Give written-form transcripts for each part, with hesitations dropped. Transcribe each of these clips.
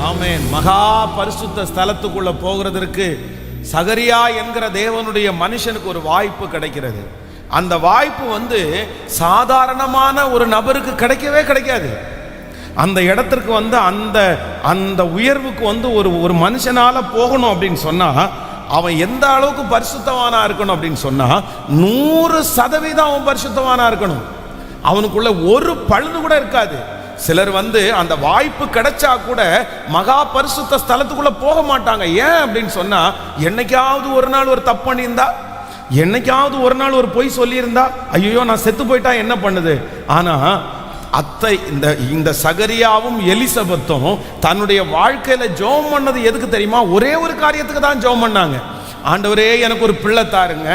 ஆமென். மகா பரிசுத்த ஸ்தலத்துக்குள்ள போகிறதற்கு சகரியா என்கிற தேவனுடைய மனுஷனுக்கு ஒரு வாய்ப்பு கிடைக்கிறது. அந்த வாய்ப்பு சாதாரணமான ஒரு நபருக்கு கிடைக்கவே கிடைக்காது. அந்த இடத்திற்கு அந்த அந்த உயர்வுக்கு ஒரு மனுஷனால போகணும் அப்படின்னு சொன்னா அவன் எந்த அளவுக்கு பரிசுத்தவானா இருக்கணும் அப்படின்னு சொன்னா 100% அவன் பரிசுத்தவானா இருக்கணும். அவனுக்குள்ள ஒரு பழுது கூட இருக்காது. சிலர் அந்த வாய்ப்பு கிடைச்சா கூட மகா பரிசுத்த ஸ்தலத்துக்குள்ள போக மாட்டாங்க. ஏன் அப்படின்னு சொன்னா என்னைக்காவது ஒரு நாள் ஒரு தப்பு பண்ணியிருந்தா, என்னைக்காவது ஒரு நாள் ஒரு பொய் சொல்லியிருந்தா, ஐயோ நான் செத்து போயிட்டா என்ன பண்ணுது. ஆனா அத்தை இந்த சகரியாவும் எலிசபெத்தும் தன்னுடைய வாழ்க்கையில ஜெபம் பண்ணது எதுக்கு தெரியுமா? ஒரே ஒரு காரியத்துக்கு தான் ஜெபம் பண்ணாங்க. ஆண்டவரே எனக்கு ஒரு பிள்ளை தாருங்க,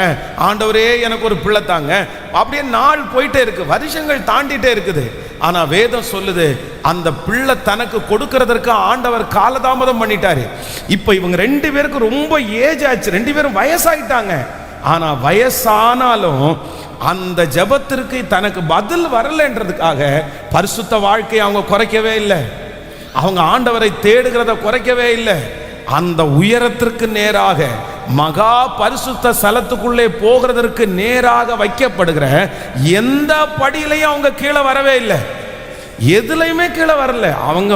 ஆண்டவரே எனக்கு ஒரு பிள்ளை தாங்க. அப்படியே நாள் போயிட்டே இருக்கு, வருஷங்கள் தாண்டிட்டே இருக்குது. ஆனா வேதம் சொல்லுது அந்த பிள்ளை தனக்கு கொடுக்கிறதற்கு ஆண்டவர் காலதாமதம் பண்ணிட்டாரு. இப்ப இவங்க 2 பேருக்கு ரொம்ப ஏஜ் ஆச்சு, 2 பேரும் வயசாயிட்டாங்க. ஆனா வயசானாலும் அந்த ஜெபத்திற்கு தனக்கு பதில் வரலன்றதுக்காக பரிசுத்த வாழ்க்கையை அவங்க குறைக்கவே இல்லை, அவங்க ஆண்டவரை தேடுகிறத குறைக்கவே இல்லை. அந்த உயரத்திற்கு நேராக மகா பரிசுத்த ஸ்தலத்துக்குள்ளே போகிறதற்கு நேராக வைக்கப்படுகிற எந்த படியிலையும் அவங்க கீழே வரவே இல்லை, எதுலையுமே கீழே வரல. அவங்க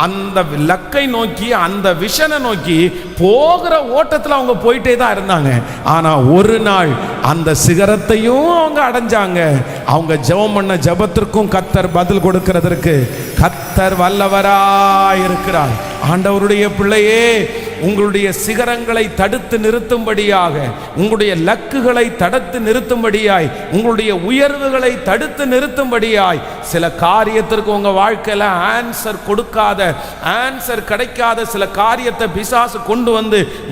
அந்த லக்கை நோக்கி, அந்த விஷனை நோக்கி போகிற ஓட்டத்தில் அவங்க போயிட்டே தான் இருந்தாங்க. ஆனா ஒரு நாள் அந்த சிகரத்தையும் அவங்க அடைஞ்சாங்க. அவங்க ஜெபம் பண்ண ஜெபத்திற்கும் கர்த்தர் பதில் கொடுக்கிறதற்கு கர்த்தர் வல்லவராய் இருக்கிறார். ஆண்டவருடைய பிள்ளையே, உங்களுடைய சிகரங்களை தடுத்து நிறுத்தும்படியாக, உங்களுடைய லக்குகளை தடுத்து நிறுத்தும்படியாய், உங்களுடைய உயர்வுகளை தடுத்து நிறுத்தும்படியாய் சில காரியத்திற்கு உங்க வாழ்க்கையில ஆன்சர் கொடுக்காத, ஆன்சர் கிடைக்காத சில காரியத்தை பிசாசு கொண்டு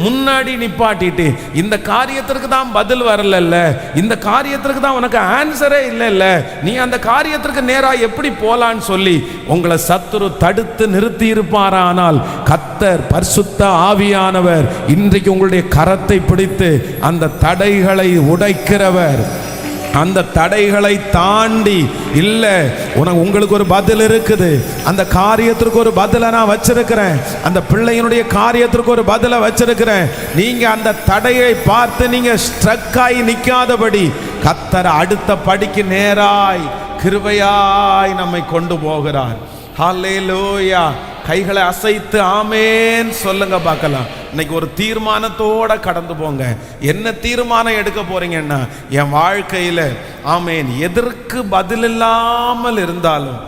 முன்னாடி நிப்பாட்டிட்டு, இந்த காரியத்திற்கு தான் பதில் வரல, இந்த காரியத்திற்கு தான் உனக்கு ஆன்சரே இல்ல, நீ அந்த காரியத்திற்கு நேரா எப்படி போலான்னு சொல்லி உங்களை சத்துரு தடுத்து நிறுத்தி இருப்பாரானால் கர்த்தர் பரிசுத்த ஆவியானவர் இன்றைக்கு உங்களுடைய கரத்தை பிடித்து அந்த தடைகளை உடைக்கிறவர். அந்த தடைகளை தாண்டி இல்ல, உங்களுக்கு ஒரு பதில் இருக்குது, அந்த காரியத்திற்கு ஒரு பதிலை நான் வச்சிருக்கிறேன், அந்த பிள்ளையினுடைய காரியத்திற்கு ஒரு பதிலை வச்சிருக்கிறேன். நீங்க அந்த தடையை பார்த்து நீங்க ஸ்ட்ரக் ஆகி நிக்காதபடி கர்த்தர் அடுத்த படிக்கு நேராய் கிருபையாய் நம்மை கொண்டு போகிறார். ஹல்லேலூயா. கைகளை அசைத்து ஆமேன் சொல்லுங்க பார்க்கலாம். இன்னைக்கு ஒரு தீர்மானத்தோட கடந்து போங்க. என்ன தீர்மானம் எடுக்க போறீங்கன்னா, என் வாழ்க்கையில ஆமேன் எதற்கு பதில் இல்லாமல் இருந்தாலும்,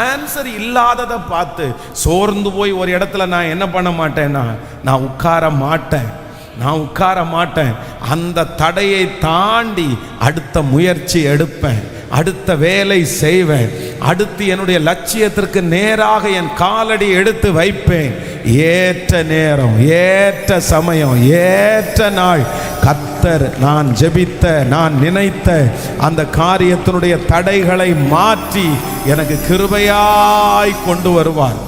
ஆன்சர் இல்லாததை பார்த்து சோர்ந்து போய் ஒரு இடத்துல நான் என்ன பண்ண மாட்டேன்னா, நான் உட்கார மாட்டேன். அந்த தடையை தாண்டி அடுத்த முயற்சி எடுப்பேன், அடுத்த வேலை செய்வேன், அடுத்து என்னுடைய லட்சியத்திற்கு நேராக என் காலடி எடுத்து வைப்பேன். ஏற்ற நேரம், ஏற்ற சமயம், ஏற்ற நாள் கர்த்தர் நான் ஜெபித்த, நான் நினைத்த அந்த காரியத்தினுடைய தடைகளை மாற்றி எனக்கு கிருபையாய் கொண்டு வருவார்.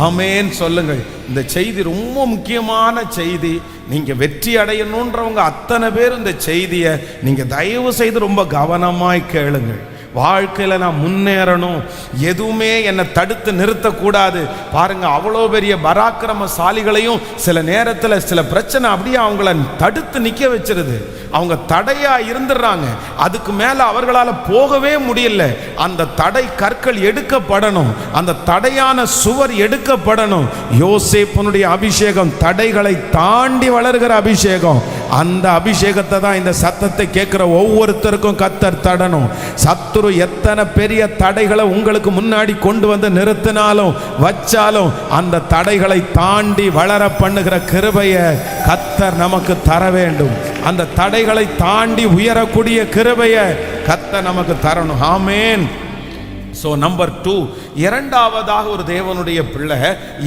ஆமேன் சொல்லுங்கள். இந்த செய்தி ரொம்ப முக்கியமான செய்தி. நீங்க வெற்றி அடையணுன்றவங்க அத்தனை பேர் இந்த செய்தியை நீங்க தயவு செய்து ரொம்ப கவனமாய் கேளுங்கள். வாழ்க்கையில் நான் முன்னேறணும், எதுவுமே என்னை தடுத்து நிறுத்தக்கூடாது. பாருங்க, அவ்வளோ பெரிய பராக்கிரமசாலிகளையும் சில நேரத்தில் சில பிரச்சனை அப்படியே அவங்கள தடுத்து நிற்க வச்சிருது. அவங்க தடையா இருந்துடுறாங்க, அதுக்கு மேல அவர்களால் போகவே முடியல. அந்த தடை கற்கள் எடுக்கப்படணும், அந்த தடையான சுவர் எடுக்கப்படணும். யோசேப்புனுடைய அபிஷேகம் தடைகளை தாண்டி வளர்கிற அபிஷேகம். அந்த அபிஷேகத்தை தான் இந்த சத்தத்தை கேட்கிற ஒவ்வொருத்தருக்கும் கர்த்தர் தடணும். சத்துரு எத்தனை பெரிய தடைகளை உங்களுக்கு முன்னாடி கொண்டு நிறுத்தினாலும் வச்சாலும் அந்த தடைகளை தாண்டி வளர பண்ணுகிற கிருபையை கர்த்தர் நமக்கு தர வேண்டும். அந்த தடைகளை தாண்டி உயரக்கூடிய கிருபையை கர்த்தர் நமக்கு தரணும். ஆமென். ஸோ நம்பர் 2, இரண்டாவதாக ஒரு தேவனுடைய பிள்ளை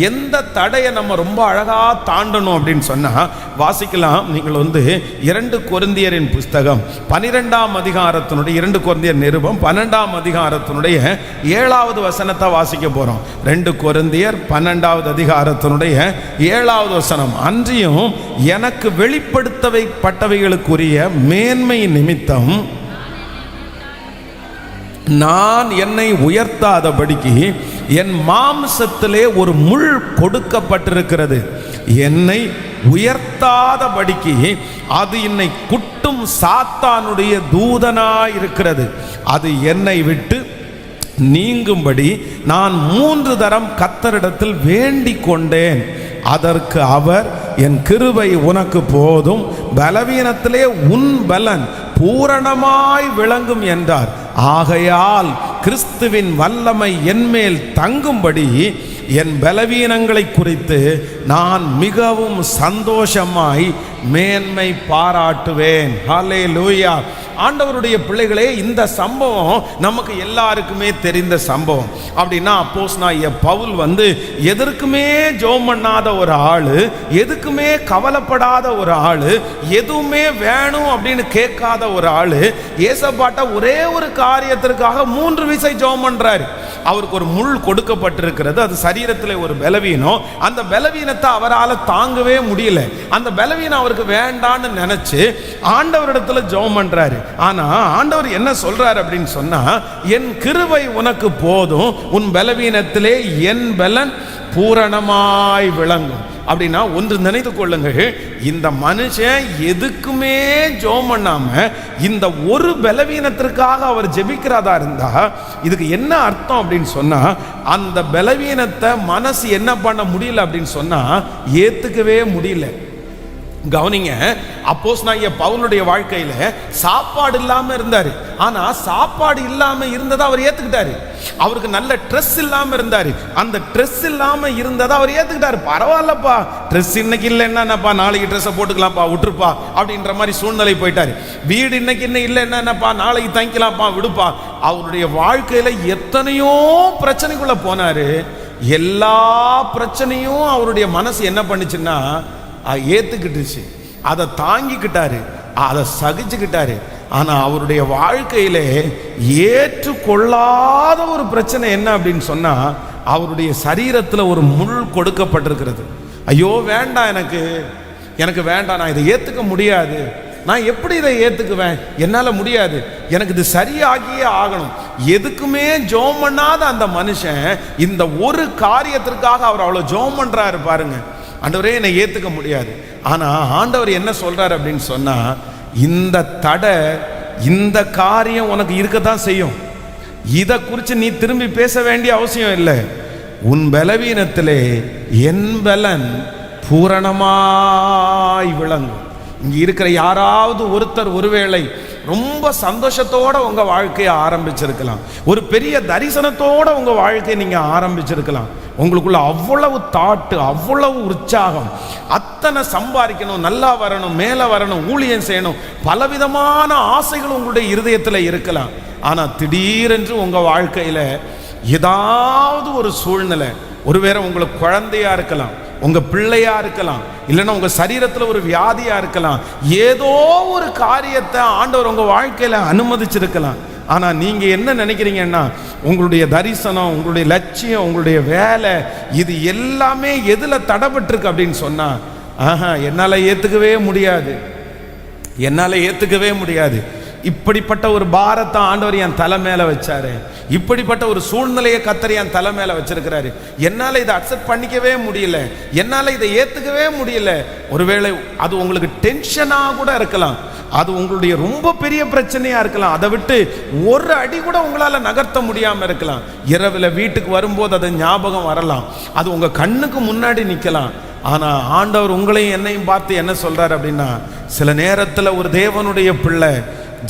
எந்த தடையை நம்ம ரொம்ப அழகாக தாண்டணும் அப்படின்னு சொன்னால் வாசிக்கலாம். நீங்கள் 2 கொரிந்தியரின் புஸ்தகம் 12ஆம் அதிகாரத்தினுடைய 2 கொரிந்தியர் நிருபம் 12ஆம் அதிகாரத்தினுடைய 7வது வசனத்தை வாசிக்க போகிறோம். 2 கொரிந்தியர் 12வது அதிகாரத்தினுடைய 7வது வசனம். அன்றியும் எனக்கு வெளிப்படுத்தப்பட்டவைகளுக்குரிய மேன்மை நிமித்தம் நான் என்னை உயர்த்தாதபடிக்கு என் மாம்சத்திலே ஒரு முள் கொடுக்கப்பட்டிருக்கிறது. என்னை உயர்த்தாதபடிக்கு அது என்னை குட்டும் சாத்தானுடைய தூதனாயிருக்கிறது. அது என்னை விட்டு நீங்கும்படி நான் 3 தரம் கர்த்தரிடத்தில் வேண்டிக் கொண்டேன். அதற்கு அவர், என் கிருபை உனக்கு போதும், பலவீனத்திலே உன் பலன் பூரணமாய் விளங்கும் என்றார். ஆகையால் கிறிஸ்துவின் வல்லமை என்மேல் தங்கும்படி என் பலவீனங்களை குறித்து நான் மிகவும் சந்தோஷமாய் மேன்மை பாராட்டுவேன். ஹல்லேலூயா. ஆண்டவருடைய பிள்ளைகளே, இந்த சம்பவம் நமக்கு எல்லாருக்குமே தெரிந்த சம்பவம். அப்படின்னா அப்போஸ்தலனாகிய பவுல் எதற்குமே ஜெபம் பண்ணாத ஒரு ஆளு, எதுக்குமே கவலைப்படாத ஒரு ஆளு, எதுவுமே வேணும் அப்படின்னு கேட்காத ஒரு ஆளு, ஏசப்பாட்ட ஒரே ஒரு காரியத்திற்காக 3 விசை ஜெபம் பண்றாரு. அவருக்கு ஒரு முள் கொடுக்கப்பட்டிருக்கிறது. அது சரீரத்தில் ஒரு பலவீனம். அந்த பலவீனத்தை அவரால் தாங்கவே முடியல. அந்த பலவீனம் அவருக்கு வேண்டான்னு நினைச்சு ஆண்டவரிடத்துல ஜெபம் பண்றாரு. ஆனா ஆண்டவர் என்ன சொல்றாரு அப்படின்னு சொன்னா, என் கிருபை உனக்கு போதும், உன் பலவீனத்திலே என் பலன் பூரணமாய் விளங்கும். அப்படின்னா ஒன்று நினைத்து கொள்ளுங்கள், இந்த மனுஷன் எதுக்குமே ஜெபம் பண்ணாம இந்த ஒரு பலவீனத்திற்காக அவர் ஜெபிக்கிறதா இருந்தா இதுக்கு என்ன அர்த்தம் அப்படின்னு சொன்னா, அந்த பலவீனத்தை மனசு என்ன பண்ண முடியல அப்படின்னு சொன்னா ஏத்துக்கவே முடியல. கவனிங்க, அப்போஸ்தலனாகிய பவுலுடைய வாழ்க்கையில சாப்பாடு இல்லாம இருந்தாரு. ஆனா சாப்பாடு இல்லாம இருந்ததை அவர் ஏத்துக்கிட்டாரு. அவருக்கு நல்ல ட்ரெஸ் இல்லாம இருந்தாரு. அந்த ட்ரெஸ் இல்லாம இருந்ததை அவர் ஏத்துக்கிட்டாரு. பரவாயில்லப்பா, ட்ரெஸ் இன்னைக்கு இல்லைன்னா நாளைக்கு ட்ரெஸ்ஸை போட்டுக்கலாம்ப்பா, விட்டுருப்பா அப்படின்ற மாதிரி சூழ்நிலை போயிட்டாரு. வீடு இன்னைக்கு இன்னும் இல்லைன்னா நாளைக்கு தங்கிக்கலாம்ப்பா, விடுப்பா. அவருடைய வாழ்க்கையில எத்தனையோ பிரச்சனைக்குள்ள போனாரு. எல்லா பிரச்சனையும் அவருடைய மனசு என்ன பண்ணுச்சுன்னா ஏத்துக்கிட்டுச்சு. அதை தாங்கிக்கிட்டாரு, அதை சகிச்சுக்கிட்டாரு. ஆனா அவருடைய வாழ்க்கையில ஏற்றுக்கொள்ளாத ஒரு பிரச்சனை என்ன அப்படின்னு சொன்னா, அவருடைய சரீரத்தில் ஒரு முள் கொடுக்கப்பட்டிருக்கிறது. ஐயோ வேண்டாம், எனக்கு வேண்டாம், நான் இதை ஏத்துக்க முடியாது, நான் எப்படி இதை ஏத்துக்குவேன், என்னால முடியாது, எனக்கு இது சரியாகியே ஆகணும். எதுக்குமே ஜெபம் பண்ணாத அந்த மனுஷன் இந்த ஒரு காரியத்திற்காக அவர் அவ்வளவு ஜெபம் பண்றாரு பாருங்க. ஆண்டவரே என்னை ஏத்துக்க முடியாது. ஆனா ஆண்டவர் என்ன சொல்றாரு அப்படின்னு சொன்னா, இந்த தடை, இந்த காரியம் உனக்கு இருக்கத்தான் செய்யும். இதை குறித்து நீ திரும்பி பேச வேண்டிய அவசியம் இல்லை. உன் பலவீனத்திலே என் பலன் பூரணமாய் விளங்கும். இங்க இருக்கிற யாராவது ஒருத்தர் ஒருவேளை ரொம்ப சந்தோஷத்தோட உங்க வாழ்க்கையை ஆரம்பிச்சிருக்கலாம், ஒரு பெரிய தரிசனத்தோட உங்க வாழ்க்கையை நீங்க ஆரம்பிச்சிருக்கலாம். உங்களுக்குள்ள அவ்வளவு தாட்டு, அவ்வளவு உற்சாகம், அத்தனை சம்பாதிக்கணும், நல்லா வரணும், மேலே வரணும், ஊழியம் செய்யணும், பலவிதமான ஆசைகள் உங்களுடைய இருதயத்தில் இருக்கலாம். ஆனா திடீரென்று உங்க வாழ்க்கையில ஏதாவது ஒரு சூழ்நிலை, ஒருவேளை உங்களுக்கு குழந்தையா இருக்கலாம், உங்க பிள்ளையா இருக்கலாம், இல்லைன்னா உங்க சரீரத்தில் ஒரு வியாதியா இருக்கலாம், ஏதோ ஒரு காரியத்தை ஆண்டவர் உங்க வாழ்க்கையில அனுமதிச்சிருக்கலாம். ஆனா நீங்க என்ன நினைக்கிறீங்கன்னா, உங்களுடைய தரிசனம், உங்களுடைய லட்சியம், உங்களுடைய வேலை, இது எல்லாமே எதுல தடைபட்டிருக்கு அப்படின்னு சொன்னா, என்னால ஏத்துக்கவே முடியாது, என்னால ஏத்துக்கவே முடியாது. இப்படிப்பட்ட ஒரு பாரத்தை ஆண்டவர் என் தலை மேல வச்சாரு, இப்படிப்பட்ட ஒரு சூழ்நிலையை கர்த்தர் என் தலை மேல வச்சிருக்கிறாரு, என்னால இதை அக்செப்ட் பண்ணிக்கவே முடியல, என்னால இதை ஏத்துக்கவே முடியல. ஒருவேளை அது உங்களுக்கு டென்ஷனா கூட இருக்கலாம், அது உங்களுடைய ரொம்ப பெரிய பிரச்சனையா இருக்கலாம், அதை விட்டு ஒரு அடி கூட உங்களால நகர்த்த முடியாம இருக்கலாம். இரவுல வீட்டுக்கு வரும்போது அது ஞாபகம் வரலாம், அது உங்க கண்ணுக்கு முன்னாடி நிக்கலாம். ஆனா ஆண்டவர் உங்களையும் என்னையும் பார்த்து என்ன சொல்றாரு அப்படின்னா, சில நேரத்துல ஒரு தேவனுடைய பிள்ளை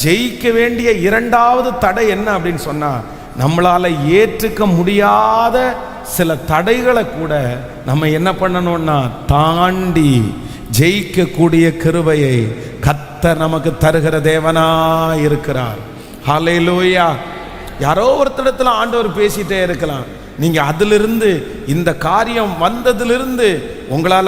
ஜெயிக்க வேண்டிய 2வது தடை என்ன அப்படின்னு சொன்னா, நம்மளால ஏற்றுக்க முடியாத சில தடைகளை கூட நம்ம என்ன பண்ணணும்னா தாண்டி ஜெயிக்கக்கூடிய கிருபையை கர்த்தர் நமக்கு தருகிற தேவனாய் இருக்கிறார். ஹல்லேலூயா. யாரோ ஒருத்தரிடத்துல ஆண்டவர் பேசிட்டே இருக்கலாம், நீங்க அதிலிருந்து, இந்த காரியம் வந்ததிலிருந்து உங்களால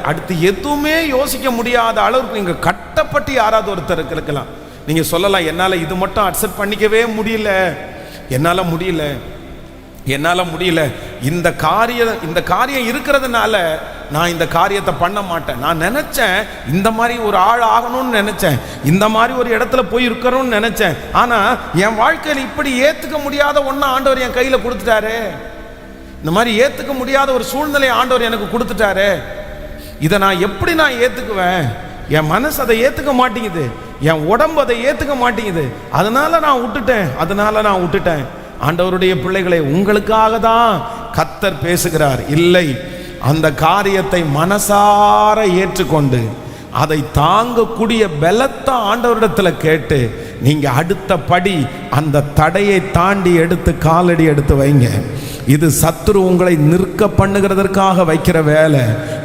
அடுத்து எதுவுமே யோசிக்க முடியாத அளவுக்கு நீங்க கட்டப்பட்டு யாராவது ஒருத்தருக்கு இருக்கலாம். நீங்க சொல்லலாம், என்னால இது மட்டும் அக்செப்ட் பண்ணிக்கவே முடியல, என்னால முடியல. இந்த காரியம் இருக்கிறதுனால நான் இந்த காரியத்தை பண்ண மாட்டேன். நான் நினைச்சேன் இந்த மாதிரி ஒரு ஆள் ஆகணும்னு நினைச்சேன், இந்த மாதிரி ஒரு இடத்துல போய் இருக்கணும்னு நினைச்சேன். ஆனா என் வாழ்க்கையில் இப்படி ஏத்துக்க முடியாத ஒண்ணு ஆண்டவர் என் கையில கொடுத்துட்டாரு. இந்த மாதிரி ஏத்துக்க முடியாத ஒரு சூழ்நிலையை ஆண்டவர் எனக்கு கொடுத்துட்டாரு. இதை நான் எப்படி நான் ஏத்துக்குவேன்? என் மனசு அதை ஏத்துக்க மாட்டேங்குது, என் உடம்பு அதை ஏத்துக்க மாட்டேங்குது. அதனால நான் விட்டுட்டேன். ஆண்டவருடைய பிள்ளைகளை, உங்களுக்காக தான் கர்த்தர் பேசுகிறார். இல்லை, அந்த காரியத்தை மனசார ஏற்றுக்கொண்டு அதை தாங்கக்கூடிய பலத்தை ஆண்டவரிடத்துல கேட்டு நீங்க அடுத்த படி அந்த தடையை தாண்டி எடுத்து காலடி எடுத்து வைங்க. இது சத்துரு உங்களை நிற்க பண்ணுகிறதற்காக வைக்கிற வேலை,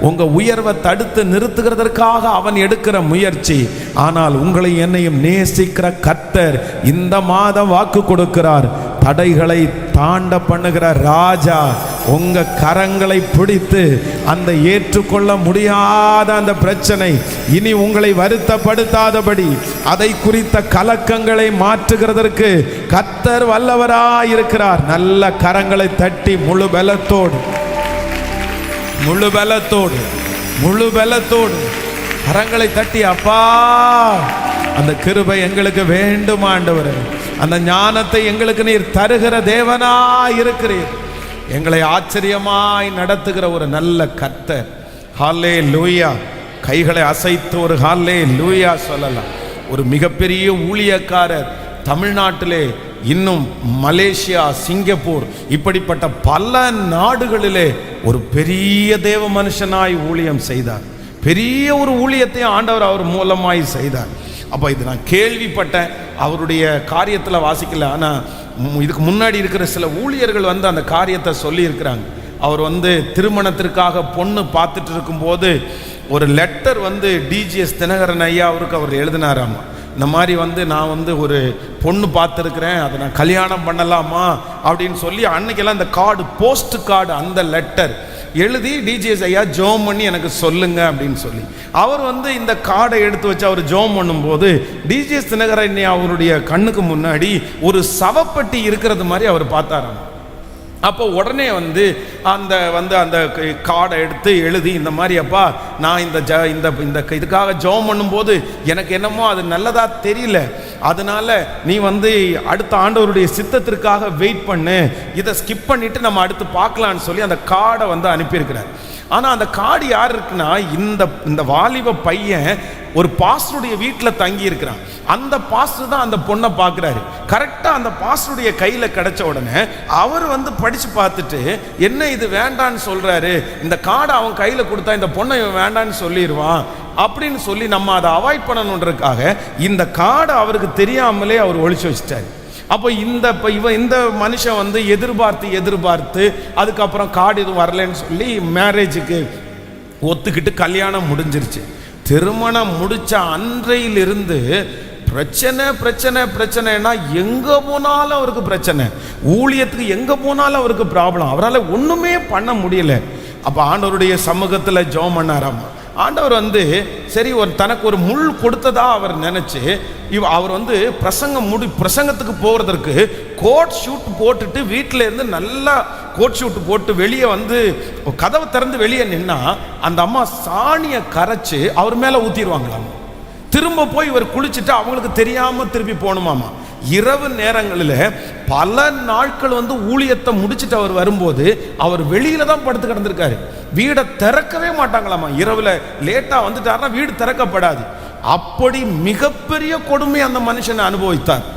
உங்க உயர்வை தடுத்து நிறுத்துகிறதற்காக அவன் எடுக்கிற முயற்சி. ஆனால் உங்களை என்னையும் நேசிக்கிற கர்த்தர் இந்த மாதம் வாக்கு கொடுக்கிறார். தடைகளை தாண்ட பண்ணுகிற ராஜா உங்க கரங்களை பிடித்து அந்த ஏற்றுக்கொள்ள முடியாத அந்த பிரச்சனை இனி உங்களை வருத்தப்படுத்தாதபடி அதை குறித்த கலக்கங்களை மாற்றுகிறதற்கு கர்த்தர் வல்லவராயிருக்கிறார். நல்ல கரங்களை தட்டி முழு பலத்தோடு கரங்களை தட்டி, அப்பா அந்த கிருபை எங்களுக்கு வேண்டும் ஆண்டவரே, அந்த ஞானத்தை எங்களுக்கு நீர் தருகிற தேவனாய் இருக்கிறீர், எங்களை ஆச்சரியமாய் நடத்துகிற ஒரு நல்ல கர்த்தர். ஹல்லேலூயா. கைகளை அசைத்து ஒரு ஹல்லேலூயா சொல்லலாம். ஒரு மிகப்பெரிய ஊழியக்காரர் தமிழ்நாட்டிலே, இன்னும் மலேசியா, சிங்கப்பூர், இப்படிப்பட்ட பல நாடுகளிலே ஒரு பெரிய தேவ மனுஷனாய் ஊழியம் செய்தார். பெரிய ஒரு ஊழியத்தை ஆண்டவர் அவர் மூலமாய் செய்தார். அப்போ இது நான் கேள்விப்பட்டேன், அவருடைய காரியத்தில் வாசிக்கல. ஆனால் இதுக்கு முன்னாடி இருக்கிற சில ஊழியர்கள் வந்து அந்த காரியத்தை சொல்லியிருக்கிறாங்க. அவர் வந்து திருமணத்திற்காக பொண்ணு பார்த்துட்டு இருக்கும்போது ஒரு லெட்டர் வந்து டிஜிஎஸ் தினகரன் ஐயா அவருக்கு அவர் எழுதினாராமா. இந்த மாதிரி வந்து நான் வந்து ஒரு பொண்ணு பார்த்துருக்குறேன், அதை நான் கல்யாணம் பண்ணலாமா அப்படின்னு சொல்லி அன்னைக்கெல்லாம் இந்த கார்டு, போஸ்ட் கார்டு, அந்த லெட்டர் எழுதி டிஜிஎஸ் ஐயா ஜோம் பண்ணி எனக்கு சொல்லுங்க அப்படின்னு சொல்லி அவர் வந்து இந்த கார்டை எடுத்து வச்சு அவர் ஜோம் பண்ணும்போது டிஜிஎஸ் தினகரன் அவருடைய கண்ணுக்கு முன்னாடி ஒரு சவப்பட்டி இருக்கிறது மாதிரி அவர் பார்த்தாராம். அப்போ உடனே வந்து அந்த கார்டை எடுத்து எழுதி, இந்த மாதிரி அப்பா நான் இந்த இதுக்காக ஜெபம் பண்ணும்போது எனக்கு என்னமோ அது நல்லதா தெரியல, அதனால நீ வந்து அடுத்த ஆண்டவருடைய சித்தத்திற்காக வெயிட் பண்ணு, இதை ஸ்கிப் பண்ணிட்டு நம்ம அடுத்து பார்க்கலான்னு சொல்லி அந்த கார்டை வந்து அனுப்பியிருக்கிறார். ஆனால் அந்த கார்டு யார் இருக்குன்னா, இந்த வாலிப பையன் ஒரு பாஸ்டருடைய வீட்டில் தங்கி இருக்கிறான். அந்த பாஸ்டர் தான் அந்த பொண்ணை பார்க்குறாரு. கரெக்டாக அந்த பாஸ்டருடைய கையில் கிடைச்ச உடனே அவர் வந்து படித்து பார்த்துட்டு, என்ன இது வேண்டான்னு சொல்கிறாரு, இந்த கார்டை அவன் கையில் கொடுத்தா இந்த பொண்ணை இவன் வேண்டான்னு சொல்லிடுவான் அப்படின்னு சொல்லி நம்ம அதை அவாய்ட் பண்ணணுன்றதுக்காக இந்த கார்டை அவருக்கு தெரியாமலே அவர் ஒழிச்சு வச்சிட்டாரு. அப்போ இந்த மனுஷன் வந்து எதிர்பார்த்து அதுக்கப்புறம் கார்டு எதுவும் வரலன்னு சொல்லி மேரேஜுக்கு ஒத்துக்கிட்டு கல்யாணம் முடிஞ்சிருச்சு. திருமணம் முடிச்ச அன்றையிலிருந்து பிரச்சனைனா எங்க போனாலும் அவருக்கு பிரச்சனை, ஊழியத்துக்கு எங்க போனாலும் அவருக்கு ப்ராப்ளம், அவரால் ஒண்ணுமே பண்ண முடியல. அப்ப ஆண்டவருடைய சமூகத்துல ஜெபம் பண்ணாராம். ஆண்டவர் வந்து சரி தனக்கு ஒரு முள் கொடுத்ததா அவர் நினைச்சு அவர் வந்து பிரசங்கத்துக்கு போகிறதற்கு கோட் ஷூட் போட்டுட்டு வீட்டில இருந்து நல்லா கோட் ஷூட் போட்டு வெளியே வந்து கதவை திறந்து வெளியே நின்னா அந்த அம்மா சாணியை கரைச்சு அவர் மேல ஊத்திடுவாங்களாம். திரும்ப போய் இவர் குளிச்சுட்டு அவங்களுக்கு தெரியாம திருப்பி போகணுமாமா. இரவு நேரங்களில் பல நாட்கள் வந்து ஊழியத்தை முடிச்சுட்டு அவர் வரும்போது அவர் வெளியில தான் படுத்து கிடந்திருக்காரு. வீடை திறக்கவே மாட்டாங்களாமா. இரவுல லேட்டா வந்துட்டாருன்னா வீடு திறக்கப்படாது. அப்படி மிகப்பெரிய கொடுமை அந்த மனுஷனை அனுபவித்தார்.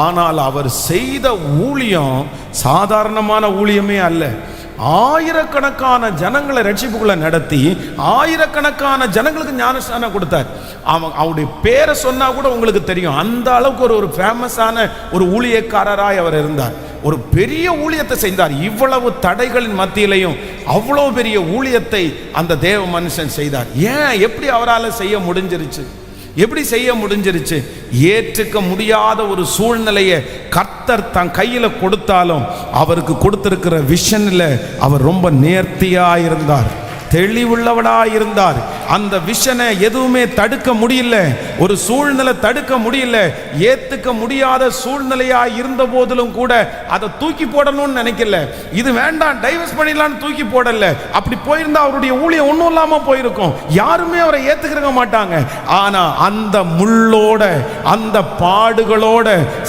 ஆனால் அவர் செய்த ஊழியம் சாதாரணமான ஊழியமே அல்ல. ஆயிரக்கணக்கான ஜனங்களை ரட்சிப்புக்குள்ள நடத்தி ஆயிரக்கணக்கான ஜனங்களுக்கு ஞானஸ்நானம் கொடுத்தார். அவருடைய பேரை சொன்னா கூட உங்களுக்கு தெரியும், அந்த அளவுக்கு ஒரு ஃபேமஸான ஒரு ஊழியக்காரராய் அவர் இருந்தார். ஒரு பெரிய ஊழியத்தை செய்தார். இவ்வளவு தடைகளின் மத்தியிலையும் அவ்வளவு பெரிய ஊழியத்தை அந்த தேவ மனுஷன் செய்தார். ஏன், எப்படி அவரால் செய்ய முடிஞ்சிருச்சு? ஏற்றுக்க முடியாத ஒரு சூழ்நிலையை கர்த்தர் தன் கையில கொடுத்தாலும் அவருக்கு கொடுத்திருக்கிற விஷன்ல அவர் ரொம்ப நேர்த்தியா இருந்தார், தெளிவுள்ளவனாயிருந்தார். அந்த விஷனை எதுவுமே தடுக்க முடியல, ஒரு சூழ்நிலை தடுக்க முடியல, ஏத்துக்க முடியாத சூழ்நிலையா இருந்த போதிலும் கூட அதை தூக்கி போடணும்னு நினைக்கல. இது வேண்டாம், டைவர்ஸ் பண்ணிடலான்னு தூக்கி போடல. அப்படி போயிருந்தா அவருடைய ஊழியம் ஒன்றும் இல்லாம போயிருக்கும், யாருமே அவரை ஏத்துக்கிற மாட்டாங்க. ஆனா அந்த முள்ளோட அந்த பாடுகளோட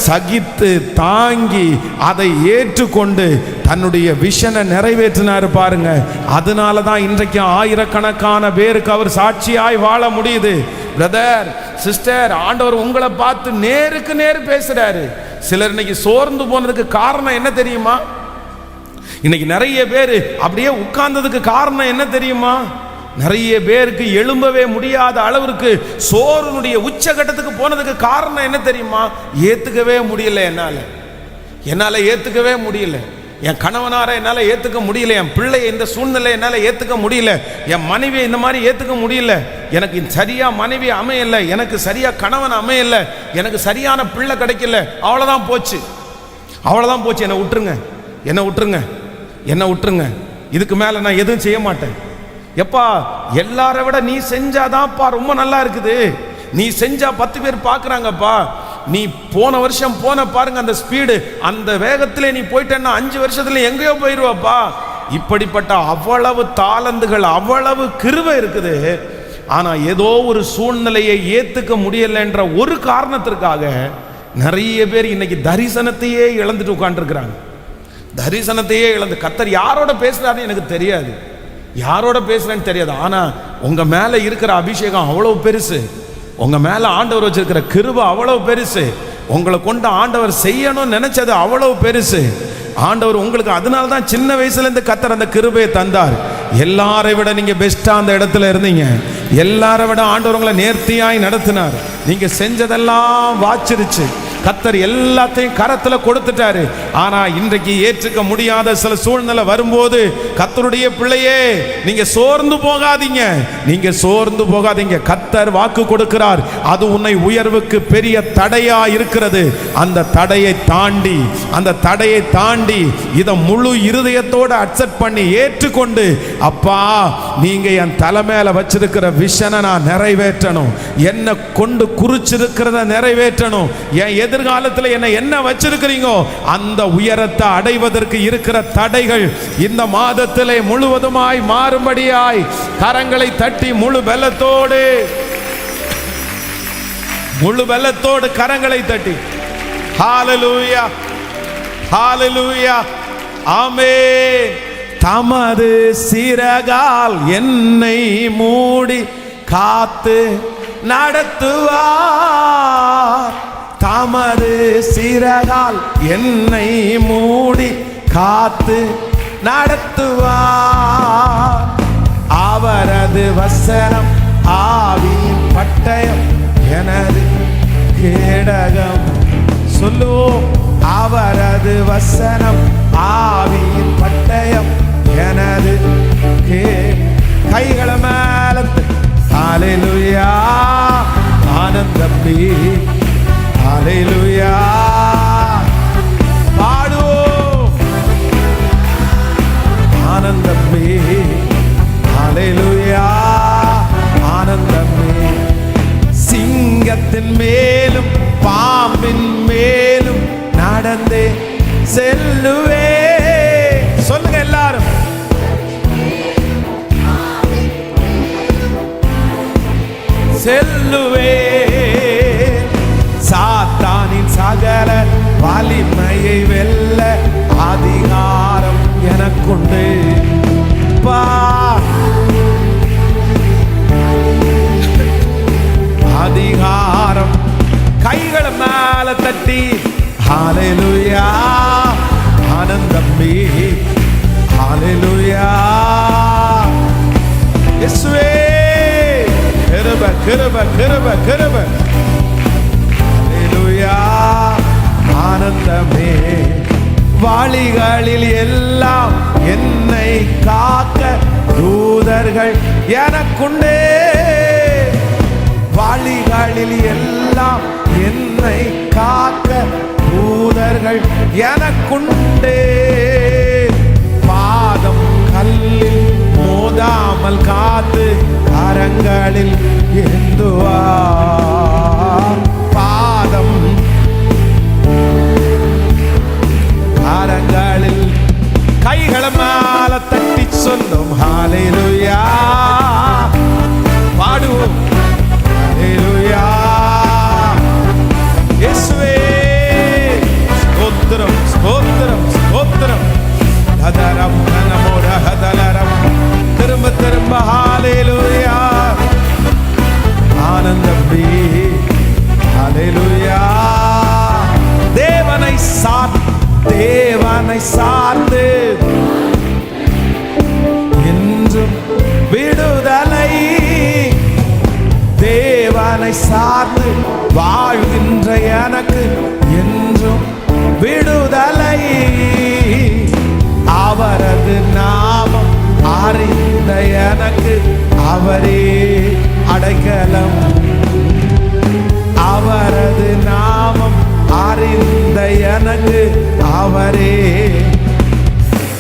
சகித்து தாங்கி அதை ஏற்றுக்கொண்டு தன்னுடைய விஷனை நிறைவேற்றினாரு பாருங்க. அதனால தான் இன்றைக்கு ஆயிரக்கணக்கான பேருக்கு அவர் சாட்சியாய் வாழ முடியுது. பிரதர், சிஸ்டர், ஆண்டவர் உங்களை பார்த்து நேருக்கு நேர் பேசுறாரு. சிலர் இன்னைக்கு சோர்ந்து போனதுக்கு காரணம் என்ன தெரியுமா? இன்னைக்கு நிறைய பேர் அப்படியே உட்கார்ந்ததுக்கு காரணம் என்ன தெரியுமா? நிறைய பேருக்கு எழும்பவே முடியாத அளவிற்கு சோர்வுடைய உச்சகட்டத்துக்கு போனதுக்கு காரணம் என்ன தெரியுமா? ஏத்துக்கவே முடியல, என்னால ஏத்துக்கவே முடியல, என் கணவனாரை என்னால் ஏற்றுக்க முடியல, என் பிள்ளையை இந்த சூழ்நிலை என்னால் ஏற்றுக்க முடியல, என் மனைவியை இந்த மாதிரி ஏற்றுக்க முடியல, எனக்கு சரியா மனைவி அமையலை, எனக்கு சரியா கணவன் அமையலை, எனக்கு சரியான பிள்ளை கிடைக்கல, அவ்வளோதான் போச்சு, அவ்வளோதான் போச்சு, என்னை விட்டுருங்க, என்னை விட்டுருங்க, என்னை விட்டுருங்க, இதுக்கு மேலே நான் எதுவும் செய்ய மாட்டேன். எப்பா, எல்லாரை விட நீ செஞ்சாதான்ப்பா ரொம்ப நல்லா இருக்குது, நீ செஞ்சா 10 பேர் பார்க்குறாங்கப்பா, நீ போன வருஷம் போன பாருங்க அந்த ஸ்பீடு, அந்த வேகத்திலே நீ போயிட்டேன்னா 5 வருஷத்துல எங்கேயோ போயிடுவாப்பா. இப்படிப்பட்ட அவ்வளவு தாளந்துகள், அவ்வளவு கிருபை இருக்குது. ஆனா ஏதோ ஒரு சூழ்நிலையை ஏத்துக்க முடியலைன்ற ஒரு காரணத்திற்காக நிறைய பேர் இன்னைக்கு தரிசனத்தையே இழந்துட்டு உட்கார்ந்துருக்கிறாங்க. தரிசனத்தையே இழந்து, கர்த்தர் யாரோட பேசுறாருன்னு எனக்கு தெரியாது, யாரோட பேசுறேன்னு தெரியாது. ஆனா உங்க மேல இருக்கிற அபிஷேகம் அவ்வளவு பெருசு, உங்க மேல ஆண்டவர் வச்சிருக்கிற கிருபை அவ்வளவு பெருசு, உங்களை கொண்டு ஆண்டவர் செய்யணும்னு நினைச்சது அவ்வளவு பெருசு. ஆண்டவர் உங்களுக்கு அதனால தான் சின்ன வயசுல இருந்து கர்த்தர் அந்த கிருபையை தந்தார். எல்லாரை விட நீங்க பெஸ்டா அந்த இடத்துல இருந்தீங்க, எல்லாரை விட ஆண்டவர் உங்களை நேர்த்தியாய் நடத்தினார். நீங்க செஞ்சதெல்லாம் வாச்சிருச்சு, கர்த்தர் எல்லாத்தையும் கரத்துல கொடுத்துட்டாரு. ஆனா இன்றைக்கு ஏற்றுக்க முடியாத சில சூழ்நிலை வரும்போது கர்த்தருடைய பிள்ளையே, நீங்க சோர்ந்து போகாதீங்க, நீங்க சோர்ந்து போகாதீங்க. கர்த்தர் வாக்கு கொடுக்கிறார், அது உன்னை உயர்வுக்கு பெரிய தடையா இருக்கிறது. அந்த தடையை தாண்டி, அந்த தடையை தாண்டி இதை முழு இருதயத்தோடு அக்செப்ட் பண்ணி ஏற்றுக்கொண்டு, அப்பா நீங்க என் தலை மேல வச்சிருக்கிற விஷனை நான் நிறைவேற்றணும், என்னை கொண்டு குறிச்சிருக்கிறத நிறைவேற்றணும், என் எதிர்காலத்தில் என்ன வச்சிருக்கிறீங்க அந்த உயரத்தை அடைவதற்கு இருக்கிற தடைகள் இந்த மாதத்திலே முழுவதுமாய் மாறும்படியாய் கரங்களை தட்டி முழு பலத்தோடு கரங்களை தட்டி ஹalleluya ஹalleluya ஆமென். தமது சிறகால் என்னை மூடி காத்து நடத்துவார், தமது சிறகால் என்னை மூடி காத்து நடத்துவார். அவரது வசனம் ஆவியின் பட்டயம் எனது கேடகம். சொல்லுவோம், அவரது வசனம் ஆவியின் பட்டயம் எனது கைகளை மேல ஹalleluya ஆனந்தமே ஹalleluya பாடுவோம் ஆனந்தமே ஹalleluya ஆனந்தமே. சிங்கத்தின் மேலும் பாம்பின் மேலும் நடந்தே செல்லுவே. சொல்லுங்க எல்லாரும், செல்லுவே. சாத்தானின் சகல வலிமையை வெல்ல அதிகாரம் எனக்குண்டு. அதிகாரம். கைகளை மேல தட்டி ஹalleluya ஆனந்தமே ஹalleluya இயேசுவே கிருபை கிருபை கிருபை கிருபை ஹalleluya ஆனந்தமே. வாளிகளில் எல்லாம் என்னை காக்க தூதர்கள் எனக்குண்டே. வாளிகளில் எல்லாம் என்னை காக்க தூதர்கள் எனக்குண்டே. பாதம் கல்லில் மோதாமல் காத்து கர கரங்களில் ஏந்துவார். பாதம் கரங்களில் கைகளை மேல தட்டி சொல்லும் ஹல்லேலூயா. பாடுவோம் ஹல்லேலூயா. இயேசுவே ஸ்தோத்திரம் ஸ்தோத்திரம் ஸ்தோத்திரம். ஹதரம் நமோர ஹதலரம். திரும்ப திரும்ப ஹல்லேலூயா. ஆனந்தமே ஹல்லேலூயா. தேவனை சார்ந்து என்றும் விடுதலை. தேவனை சார்ந்து வாழ்கின்ற எனக்கு என்றும் விடுதலை. அவரது நாமம் அறிந்த எனக்கு அவரே அடைக்கலம். அவரது நாமம் அறிந்த எனக்கு அவரே.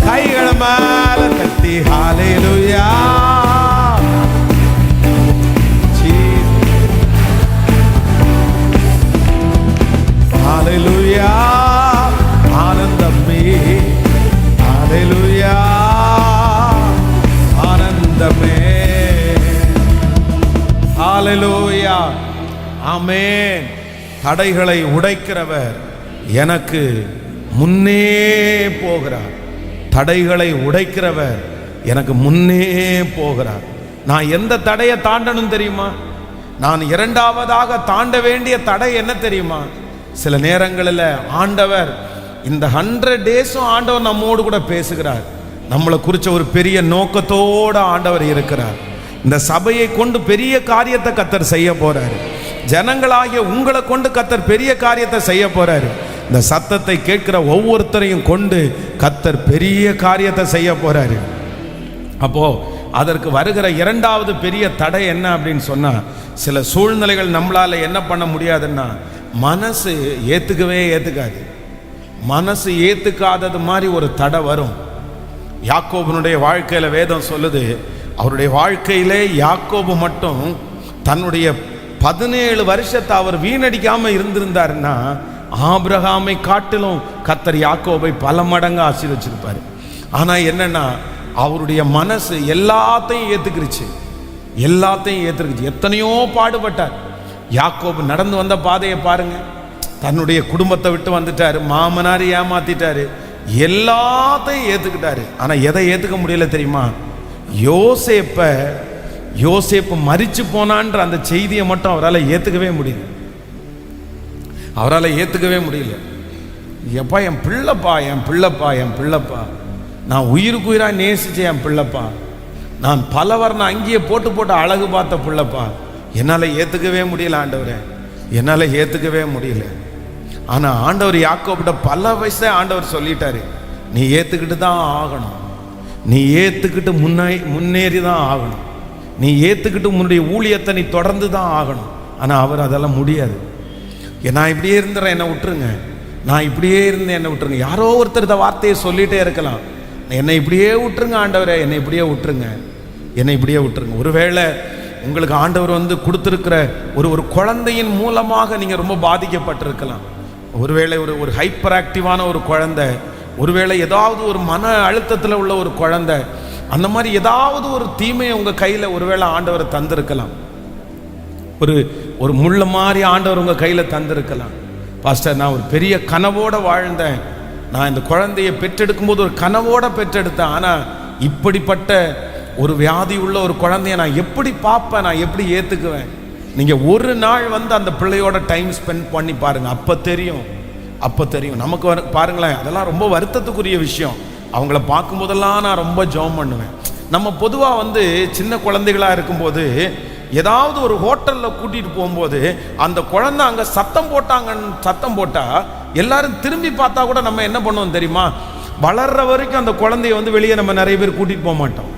கைகள் மேல தட்டி ஹல்லேலூயா. ஹல்லேலூயா. ஆனந்தமே ஹல்லேலூயா. ஆனந்தமே ஹல்லேலூயா. ஆமென். தடைகளை உடைக்கிறவர் எனக்கு முன்னே போகிறார். தடைகளை உடைக்கிறவர் எனக்கு முன்னே போகிறார். நான் எந்த தடையை தாண்டணும் தெரியுமா? நான் இரண்டாவதாக தாண்ட வேண்டிய தடை என்ன தெரியுமா? சில நேரங்களில் ஆண்டவர் இந்த 100 டேஸும் ஆண்டவர் நம்மோடு கூட பேசுகிறார். நம்மளை குறித்த ஒரு பெரிய நோக்கத்தோடு ஆண்டவர் இருக்கிறார். இந்த சபையை கொண்டு பெரிய காரியத்தை கர்த்தர் செய்ய போறாரு. ஜனங்களாகிய உங்களை கொண்டு கர்த்தர் பெரிய காரியத்தை செய்ய போறாரு. இந்த சத்தத்தை கேட்கிற ஒவ்வொருத்தரையும் கொண்டு கர்த்தர் பெரிய காரியத்தை செய்ய போறாரு. அப்போ அதற்கு வருகிற இரண்டாவது பெரிய தடை என்ன அப்படின்னு சொன்னா, சில சூழ்நிலைகள் நம்மளால என்ன பண்ண முடியாதுன்னா, மனசு ஏத்துக்காது. மனசு ஏத்துக்காதது மாதிரி ஒரு தடை வரும். யாக்கோபனுடைய வாழ்க்கையில வேதம் சொல்லுது, அவருடைய வாழ்க்கையிலே யாக்கோபு மட்டும் தன்னுடைய 17 வருஷத்தை அவர் வீணடிக்காம இருந்திருந்தாருன்னா, ஆபிரகாமை காட்டிலும் கர்த்தர் யாக்கோபை பல மடங்கு ஆசீர்வச்சிருப்பாரு. ஆனா என்னன்னா, அவருடைய மனசு எல்லாத்தையும் ஏத்துக்கிருச்சு. எத்தனையோ பாடுபட்டார். யாக்கோபு நடந்து வந்த பாதையை பாருங்க. தன்னுடைய குடும்பத்தை விட்டு வந்துட்டாரு, மாமனார் ஏமாத்திட்டாரு, எல்லாத்தையும் ஏத்துக்கிட்டாரு. ஆனா எதை ஏத்துக்க முடியல தெரியுமா? யோசேப்பு மரிச்சு போனான்ற அந்த செய்தியை மட்டும் அவரால் ஏத்துக்கவே முடியல. எப்பா என் பிள்ளைப்பா, நான் உயிருக்கு உயிரா நேசிச்ச என் பிள்ளைப்பா, நான் பலவர் நான் அங்கேயே போட்டு அழகு பார்த்த பிள்ளைப்பா, என்னால் ஏற்றுக்கவே முடியல ஆண்டவரே, என்னால் ஏற்றுக்கவே முடியல. ஆனால் ஆண்டவர் யாக்கோபிட்ட பல வயசே ஆண்டவர் சொல்லிட்டாரு, நீ ஏற்றுக்கிட்டு தான் ஆகணும், நீ ஏற்றுக்கிட்டு முன்னேறி தான் ஆகணும், நீ ஏற்றுக்கிட்டு உன்னுடைய ஊழியத்தை நீ தொடர்ந்து தான் ஆகணும். ஆனால் அவர் அதெல்லாம் முடியாது. நான் இப்படியே இருந்துறேன், என்னை விட்டுருங்க, நான் இப்படியே இருந்தேன், என்னை விட்டுருங்க. யாரோ ஒருத்தர் இந்த வார்த்தையை சொல்லிகிட்டே இருக்கலாம், என்னை இப்படியே விட்டுருங்க ஆண்டவரே, என்னை இப்படியே விட்டுருங்க. ஒருவேளை உங்களுக்கு ஆண்டவர் கொடுத்துருக்கிற ஒரு குழந்தையின் மூலமாக நீங்கள் ரொம்ப பாதிக்கப்பட்டிருக்கலாம். ஒருவேளை ஒரு ஹைப்பர் ஆக்டிவான ஒரு குழந்தை, ஒருவேளை ஏதாவது ஒரு மன அழுத்தத்தில் உள்ள ஒரு குழந்தை, அந்த மாதிரி ஏதாவது ஒரு தீமையை உங்கள் கையில் ஒருவேளை ஆண்டவர் தந்திருக்கலாம். ஒரு முள்ள மாதிரி ஆண்டவர் உங்கள் கையில் தந்திருக்கலாம். பாஸ்டர், நான் ஒரு பெரிய கனவோடு வாழ்ந்தேன், நான் இந்த குழந்தையை பெற்றெடுக்கும் போது ஒரு கனவோட பெற்றெடுத்தேன், ஆனால் இப்படிப்பட்ட ஒரு வியாதி உள்ள ஒரு குழந்தைய நான் எப்படி பார்ப்பேன், நான் எப்படி ஏற்றுக்குவேன்? நீங்கள் ஒரு நாள் அந்த பிள்ளையோட டைம் ஸ்பெண்ட் பண்ணி பாருங்க, அப்போ தெரியும். நமக்கு பாருங்களேன், அதெல்லாம் ரொம்ப வருத்தத்துக்குரிய விஷயம். அவங்கள பார்க்கும்போதெல்லாம் நான் ரொம்ப ஜெபம் பண்ணுவேன். நம்ம பொதுவாக சின்ன குழந்தைகளாக இருக்கும்போது ஏதாவது ஒரு ஹோட்டலில் கூட்டிகிட்டு போகும்போது அந்த குழந்தை அங்கே சத்தம் போட்டால் எல்லாரும் திரும்பி பார்த்தா கூட நம்ம என்ன பண்ணுவோம் தெரியுமா? வளர்ற வரைக்கும் அந்த குழந்தைய வெளியே நம்ம நிறைய பேர் கூட்டிகிட்டு போக மாட்டோம்.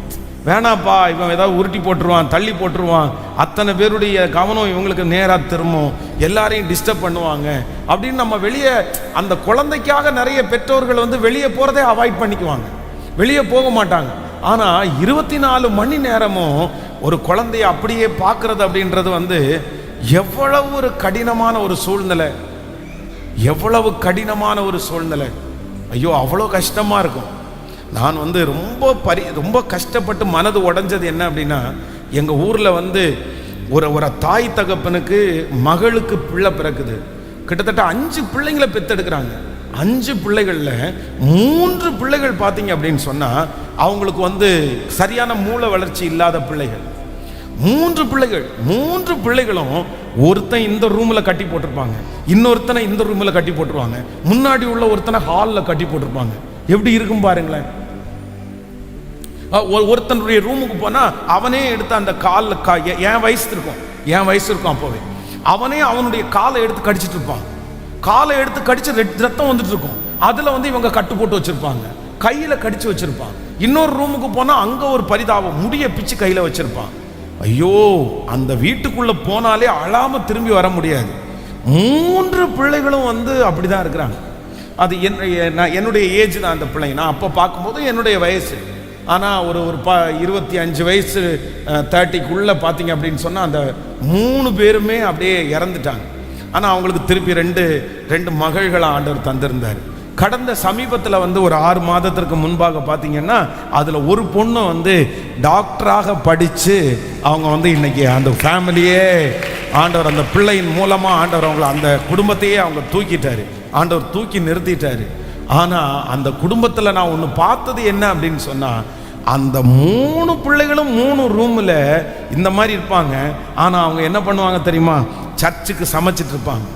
வேணாப்பா, இவன் ஏதாவது உருட்டி போட்டுருவான், தள்ளி போட்டுருவான், அத்தனை பேருடைய கவனம் இவங்களுக்கு நேராக திரும்பும், எல்லாரையும் டிஸ்டர்ப் பண்ணுவாங்க அப்படின்னு நம்ம வெளியே, அந்த குழந்தைக்காக நிறைய பெற்றோர்கள் வெளியே போகிறதே அவாய்ட் பண்ணிக்குவாங்க, வெளியே போக மாட்டாங்க. ஆனால் 24 மணி நேரமும் ஒரு குழந்தைய அப்படியே பார்க்கறது அப்படின்றது எவ்வளவு ஒரு கடினமான ஒரு சூழ்நிலை, எவ்வளவு கடினமான ஒரு சூழ்நிலை. ஐயோ, அவ்வளோ கஷ்டமாக இருக்கும். நான் ரொம்ப கஷ்டப்பட்டு மனது உடைஞ்சது என்ன அப்படின்னா, எங்கள் ஊரில் ஒரு தாய் தகப்பனுக்கு மகளுக்கு பிள்ளை பிறக்குது. கிட்டத்தட்ட 5 பிள்ளைங்களை பெற்றெடுக்கிறாங்க. 5 பிள்ளைகளில் 3 பிள்ளைகள் பார்த்தீங்க அப்படின்னு சொன்னால் அவங்களுக்கு சரியான மூளை வளர்ச்சி இல்லாத பிள்ளைகள். 3 பிள்ளைகளும் ஒருத்தன் இந்த ரூமில் கட்டி போட்டிருப்பாங்க, இன்னொருத்தனை இந்த ரூமில் கட்டி போட்டுருவாங்க, முன்னாடி உள்ள ஒருத்தனை ஹாலில் கட்டி போட்டிருப்பாங்க. எப்படி இருக்கும் பாருங்களேன். ஒருத்தனுடைய ரூமுக்கு போனால் அவனே எடுத்து அந்த காலில் என் வயசு இருக்கும் அப்போவே அவனே அவனுடைய காலை எடுத்து கடிச்சிட்டு இருப்பான். காலை எடுத்து கடிச்சு ரத்தம் வந்துட்டு இருக்கும். அதில் இவங்க கட்டு போட்டு வச்சிருப்பாங்க, கையில் கடிச்சு வச்சிருப்பான். இன்னொரு ரூமுக்கு போனால் அங்கே ஒரு பரிதாபம், முடிய பிச்சு கையில் வச்சிருப்பான். ஐயோ, அந்த வீட்டுக்குள்ளே போனாலே அழாம திரும்பி வர முடியாது. 3 பிள்ளைகளும் அப்படிதான் இருக்கிறாங்க. அது என்னுடைய ஏஜ் தான் அந்த பிள்ளைங்க. நான் அப்போ பார்க்கும்போது என்னுடைய வயசு. ஆனால் ஒரு 25 வயசு 30க்குள்ளே பார்த்தீங்க அப்படின்னு சொன்னால் அந்த 3 பேருமே அப்படியே இறந்துட்டாங்க. ஆனால் அவங்களுக்கு திருப்பி ரெண்டு மகள்களை ஆண்டவர் தந்திருந்தார். கடந்த சமீபத்தில் ஒரு 6 மாதத்திற்கு முன்பாக பார்த்தீங்கன்னா அதில் ஒரு பொண்ணு டாக்டராக படித்து அவங்க இன்னைக்கு அந்த ஃபேமிலியே ஆண்டவர் அந்த பிள்ளையின் மூலமாக ஆண்டவர் அவங்கள அந்த குடும்பத்தையே அவங்க தூக்கிட்டாரு, ஆண்டவர் தூக்கி நிறுத்திட்டாரு. ஆனால் அந்த குடும்பத்தில் நான் ஒன்று பார்த்தது என்ன அப்படின்னு சொன்னால், அந்த 3 பிள்ளைகளும் 3 ரூமில் இந்த மாதிரி இருப்பாங்க. ஆனால் அவங்க என்ன பண்ணுவாங்க தெரியுமா? சர்ச்சுக்கு சமைச்சிட்டு இருப்பாங்க,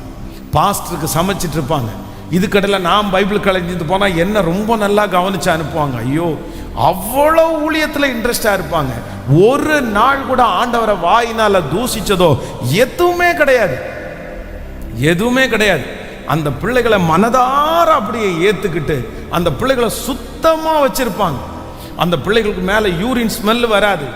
பாஸ்டருக்கு சமைச்சிட்டு இருப்பாங்க. இதுக்கடையில் நான் பைபிள் கலைஞ்சிட்டு போனால் என்ன ரொம்ப நல்லா கவனித்து அனுப்புவாங்க. ஐயோ, அவ்வளோ ஊழியத்தில் இன்ட்ரெஸ்டாக இருப்பாங்க. ஒரு நாள் கூட ஆண்டவரை வாயினால் தூசிச்சதோ எதுவுமே கிடையாது. அந்த பிள்ளைகளை மனதார அப்படியே ஏற்றுக்கிட்டு அந்த பிள்ளைகளை சுத்தமாக வச்சிருப்பாங்க. அந்த பிள்ளைகளுக்கு மேலே யூரின் ஸ்மெல் வராது,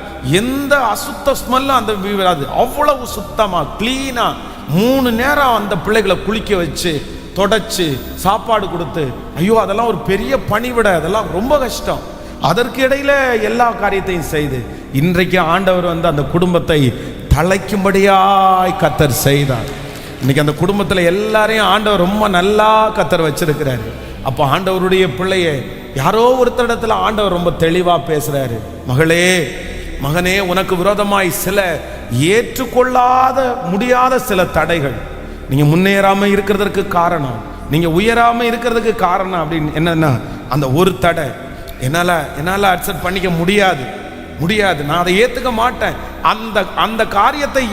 எந்த அசுத்த ஸ்மெல்லும் அந்த வராது. அவ்வளவு சுத்தமாக க்ளீனாக 3 நேரம் அந்த பிள்ளைகளை குளிக்க வச்சு தொடச்சு சாப்பாடு கொடுத்து, ஐயோ அதெல்லாம் ஒரு பெரிய பணிவிட, அதெல்லாம் ரொம்ப கஷ்டம். அதற்கு இடையில எல்லா காரியத்தையும் செய்து இன்றைக்கு ஆண்டவர் அந்த குடும்பத்தை தலைக்கும்படியாய் கர்த்தர் செய்தார். இன்னைக்கு அந்த குடும்பத்தில் எல்லாரையும் ஆண்டவர் ரொம்ப நல்லா கர்த்தர் வச்சிருக்கிறாரு. அப்போ ஆண்டவருடைய பிள்ளைய யாரோ ஒருத்தரிடத்துல ஆண்டவர் ரொம்ப தெளிவாக பேசுறாரு. மகனே, உனக்கு விரோதமாய் சில ஏற்றுக்கொள்ளாத முடியாத சில தடைகள், நீங்க முன்னேறாம இருக்கிறதுக்கு காரணம், நீங்க உயராம இருக்கிறதுக்கு காரணம் அப்படின்னு என்னன்னா, அந்த ஒரு தடை என்னால அக்செப்ட் பண்ணிக்க முடியாது, நான் அதை ஏத்துக்க மாட்டேன். அந்த காரியத்தை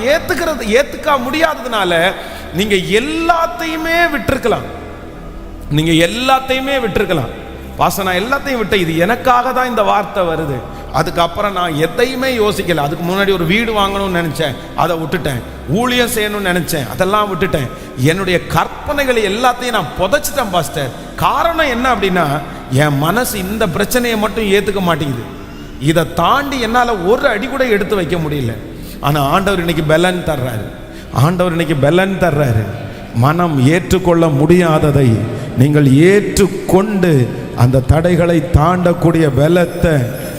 ஏத்துக்க முடியாததுனால நீங்க எல்லாத்தையுமே விட்டுருக்கலாம். நான் எல்லாத்தையும் விட்டேன், இது எனக்காக தான் இந்த வார்த்தை வருது. அதுக்கப்புறம் நான் எதையுமே யோசிக்கல. அதுக்கு முன்னாடி ஒரு வீடு வாங்கணும்னு நினைச்சேன், அதை விட்டுட்டேன். ஊழியம் செய்யணும்னு நினைச்சேன், அதெல்லாம் விட்டுட்டேன். என்னுடைய கற்பனைகளை எல்லாத்தையும் நான் புதைச்சிட்டேன் பாஸ்டர். காரணம் என்ன அப்படின்னா, என் மனசு இந்த பிரச்சனையை மட்டும் ஏத்துக்க மாட்டேங்குது. இதை தாண்டி என்னால் ஒரு அடி கூட எடுத்து வைக்க முடியல. ஆனால் ஆண்டவர் இன்னைக்கு பெலன் தர்றாரு. மனம் ஏற்றுக்கொள்ள முடியாததை நீங்கள் ஏற்றுக்கொண்டு அந்த தடைகளை தாண்டக்கூடிய பலத்தை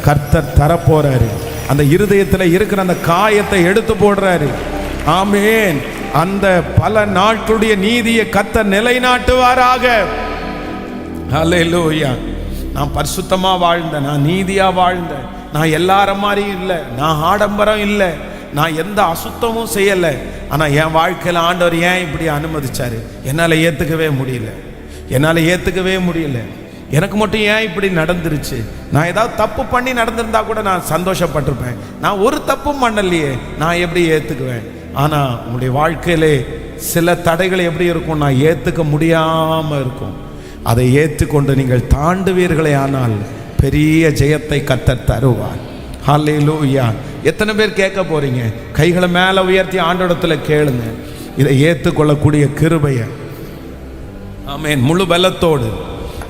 கர்த்தர் தரப்போறாரு. அந்த இருதயத்தில் இருக்கிற அந்த காயத்தை எடுத்து போடுறாரு. ஆமென். அந்த பல நாட்களுடைய நீதியை கர்த்தர் நிலைநாட்டுவாராக. ஹல்லேலூயா. நான் பரிசுத்தமா வாழ்ந்தேன், நான் நீதியா வாழ்ந்தேன், நான் எல்லாரும் மாதிரி இல்லை, நான் ஆடம்பரம் இல்லை, நான் எந்த அசுத்தமும் செய்யலை. ஆனால் என் வாழ்க்கையில் ஆண்டவர் ஏன் இப்படி அனுமதிச்சாரு? என்னால் ஏற்றுக்கவே முடியல. எனக்கு மட்டும் ஏன் இப்படி நடந்துருச்சு? நான் ஏதாவது தப்பு பண்ணி நடந்திருந்தா கூட நான் சந்தோஷப்பட்டிருப்பேன். நான் ஒரு தப்பும் பண்ணலையே, நான் எப்படி ஏற்றுக்குவேன்? ஆனால் உங்களுடைய வாழ்க்கையிலே சில தடைகள் எப்படி இருக்கும்? நான் ஏற்றுக்க முடியாமல் இருக்கும். அதை ஏற்றுக்கொண்டு நீங்கள் தாண்டுவீர்களே ஆனால் பெரிய ஜெயத்தை கர்த்தர் தருவார். ஹல்லேலூயா. எத்தனை பேர் கேட்க போறீங்க? கைகளை மேலே உயர்த்தி ஆண்டவரிடத்தில் கேளுங்க, இதை ஏற்றுக்கொள்ளக்கூடிய கிருபையை. ஆமென். முழு பலத்தோடு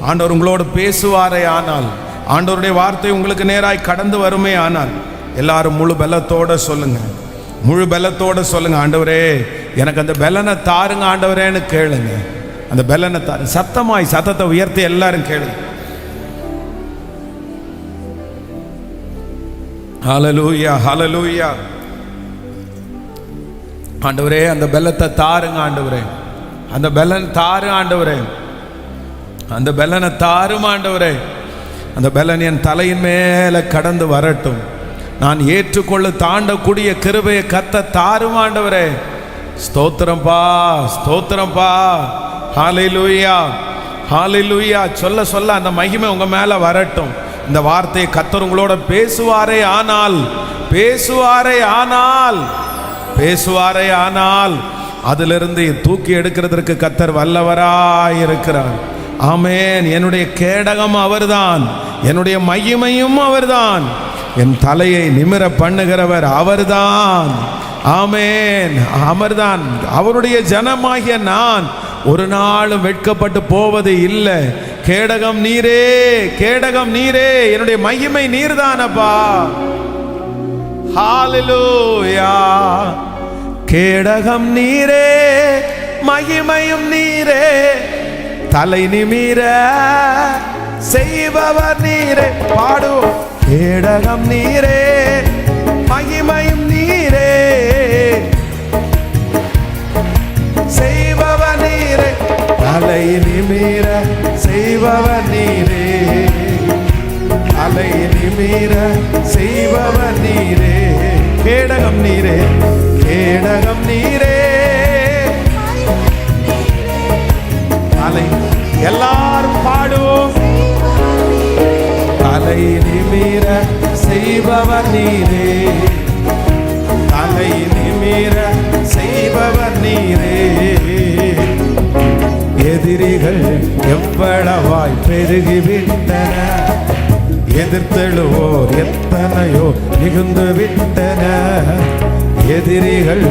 ஆண்டவர் உங்களோடு பேசுவாரே ஆனால், ஆண்டவருடைய வார்த்தை உங்களுக்கு நேராய் கடந்து வருமே ஆனால், எல்லாரும் முழு பலத்தோட சொல்லுங்க, ஆண்டவரே எனக்கு அந்த பலனை தாருங்க ஆண்டவரேன்னு கேளுங்க. அந்த பலனை தாரு. சத்தத்தை உயர்த்தி எல்லாரும் கேளுங்க. ஹல்லேலூயா, ஹல்லேலூயா. ஆண்டவரே, அந்த பெலத்தை தாருங்க ஆண்டவரே, அந்த பெலன் தாரு ஆண்டவரே, அந்த பெலனை தாரும் ஆண்டவரே. அந்த பெலன் என் தலையின் மேலே கடந்து வரட்டும். நான் ஏற்றுக்கொள்ள தாண்டக்கூடிய கிருபையை கத்த தாரும் ஆண்டவரே. ஸ்தோத்திரம்பா, ஸ்தோத்திரம்பா. ஹல்லேலூயா, ஹல்லேலூயா. சொல்ல சொல்ல அந்த மகிமை உங்க மேல வரட்டும். இந்த வார்த்தையை கர்த்தர் உங்களோட பேசுவாரே ஆனால், பேசுவாரே ஆனால், பேசுவாரே ஆனால் அதிலிருந்து தூக்கி எடுக்கிறதற்கு கர்த்தர் வல்லவராய் இருக்கிறார். ஆமென். என்னுடைய கேடகம் அவர்தான், என்னுடைய மகிமையும் அவர்தான், என் தலையை நிமிர பண்ணுகிறவர் அவர்தான். ஆமென், அவர்தான். அவருடைய ஜனமாகிய நான் ஒரு நாளும் வெட்கப்பட்டு போவது இல்லை. கேடகம் நீரே, கேடகம் நீரே, என்னுடைய மகிமை நீர்தானப்பா. ஹல்லேலூயா. கேடகம் நீரே, மகிமையும் நீரே, தலை நிமிர செய்பவர் நீரே. பாடுவோம். கேடகம் நீரே, மகிமையும் நீரே, செய்பவர் நீரே, தலை நிமிர செய்பவர் நீரே, தலை நிமிர செய்பவர் நீரே. கேடகம் நீரே, கேடகம் நீரே, தலை. எல்லாரும் பாடுவோம். தலை நிமிர செய்பவர் நீரே, தலை நிமிர செய்பவர் நீரே. எதிரிகள் எவ்வளவாய் பெருகிவிட்டன, எதிர்த்தெழுவோர் எத்தனையோ மிகுந்து விட்டன. எதிரிகள்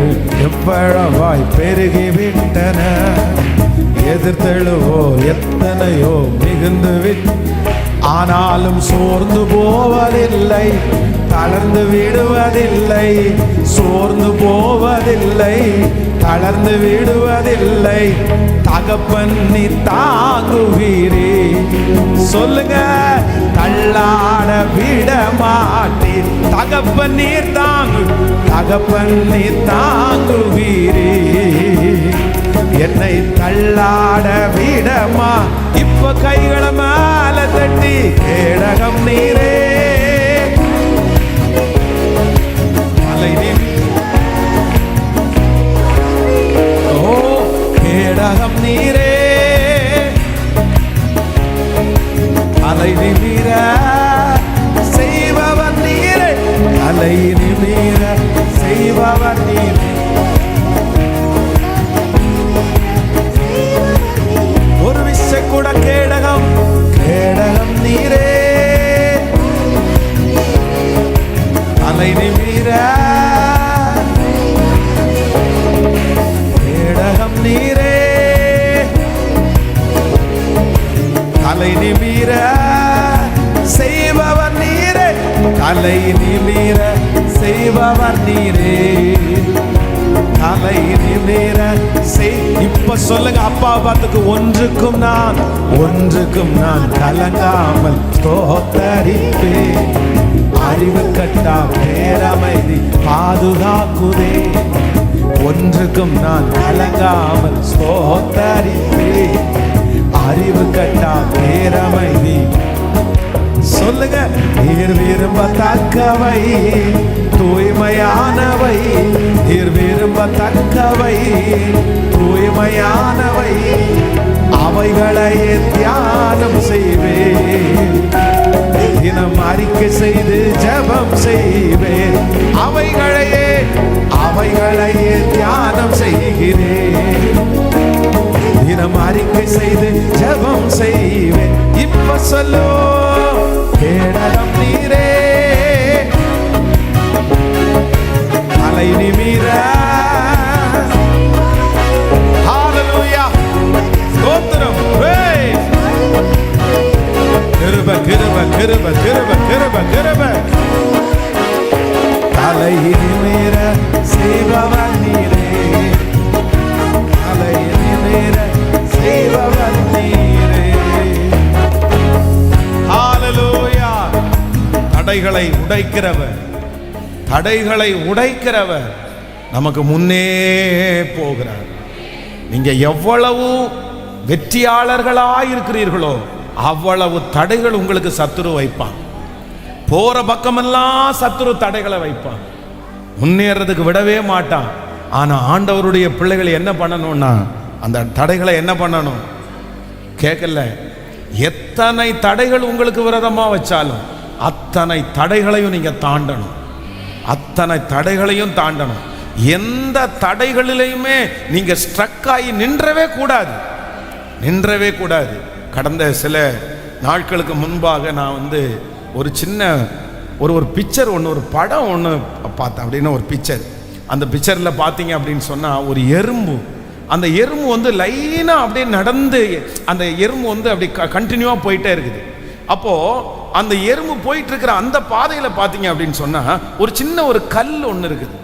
எவ்வளவாய் பெருகிவிட்டன, எதிர்த்தெழுவோர் எத்தனையோ மிகுந்து விட்டன. ஆனாலும் சோர்ந்து போவதில்லை, தளர்ந்து விடுவதில்லை, சோர்ந்து போவதில்லை, தளர்ந்து விடுவதில்லை. தகப்பன் நீ தாங்குவீரே. சொல்லுங்க. தள்ளாட விட மாட்டீர். தகப்பன் நீர் தாங்கு, தகப்பன் நீ தாங்குவீரே. என்னை தள்ளாட விடமா. இப்ப கைகளை மேல தட்டி கேடகம் நீரே, தலை ஓ கேடகம் நீரே, தலை நிமிர செய்பவர் நீரே, தலை நிமிர செய்பவர் நீரே. ஒரு விசை கூட கேடகம், கேடகம் நீரே, தலை நிமிர, கேடகம் நீரே, தலை நிமிர செய்பவர் நீரே, தலை நிமிர செய்பவர் நீரே, தலை நிமிர செய். இப்ப சொல்லுங்க. அப்பா பார்த்துக்கு ஒன்றுக்கும் நான், ஒன்றுக்கும் நான் கலங்காமல் ஸ்தோத்தரிப்பேன். அறிவு கட்டா பேரமைதி பாதுகாக்குதே. ஒன்றுக்கும் நான் கலங்காமல் ஸ்தோத்தரிப்பேன். அறிவு கட்டா பேரமைதி. சொல்லுங்க. நீர் விரும்பத்தக்கவை தூய்மையானவை, நீர் விரும்பத்தக்கவை தூய்மையானவை, அவைகளையே தியானம் செய்வேன். தினம் அறிக்கை செய்து ஜெபம் செய்வேன். அவைகளையே, அவைகளையே தியானம் செய்கிறேன். தினம் அறிக்கை செய்து ஜெபம் செய்வேன். இப்ப சொல்லோ. கேடகம் நீரே, தலை நிமிர. ஹல்லேலூயா. ஸ்தோத்திரம். கிருப கிருப கிருப கிருப கிருப கிருப. தலை நிமிர செய்பவர் நீரே, தலை நிமிர செய்பவர் நீரே. ஹல்லேலூயா. தடைகளை உடைக்கிறவர், தடைகளை உடைக்கிறவர் நமக்கு முன்னே போகிறார். நீங்க எவ்வளவு வெற்றியாளர்களாயிருக்கிறீர்களோ அவ்வளவு தடைகள் உங்களுக்கு சத்துரு வைப்பான். போற பக்கமெல்லாம் சத்துரு தடைகளை வைப்பான், முன்னேறதுக்கு விடவே மாட்டான். ஆனா ஆண்டவருடைய பிள்ளைகள் என்ன பண்ணணும்னா அந்த தடைகளை என்ன பண்ணணும்? கேட்கல, எத்தனை தடைகள் உங்களுக்கு விரோதமா வச்சாலும் அத்தனை தடைகளையும் நீங்க தாண்டணும், அத்தனை தடைகளையும் தாண்டணும். எந்த தடைகளிலையுமே நீங்க ஸ்ட்ரக் ஆகி நின்றவே கூடாது, நின்றவே கூடாது. கடந்த சில நாட்களுக்கு முன்பாக நான் ஒரு சின்ன ஒரு பிக்சர் ஒன்று, ஒரு படம் ஒன்று பார்த்தேன். அப்படின்னு ஒரு பிக்சர், அந்த பிக்சரில் பார்த்தீங்க அப்படின்னு சொன்னால் ஒரு எறும்பு, அந்த எறும்பு லைனாக அப்படியே நடந்து அந்த எறும்பு அப்படி கண்டினியூவாக போயிட்டே இருக்குது. அப்போது அந்த எறும்பு போயிட்டு இருக்கிற அந்த பாதையில் பார்த்தீங்க அப்படின்னு சொன்னால் ஒரு சின்ன ஒரு கல் ஒன்று இருக்குது,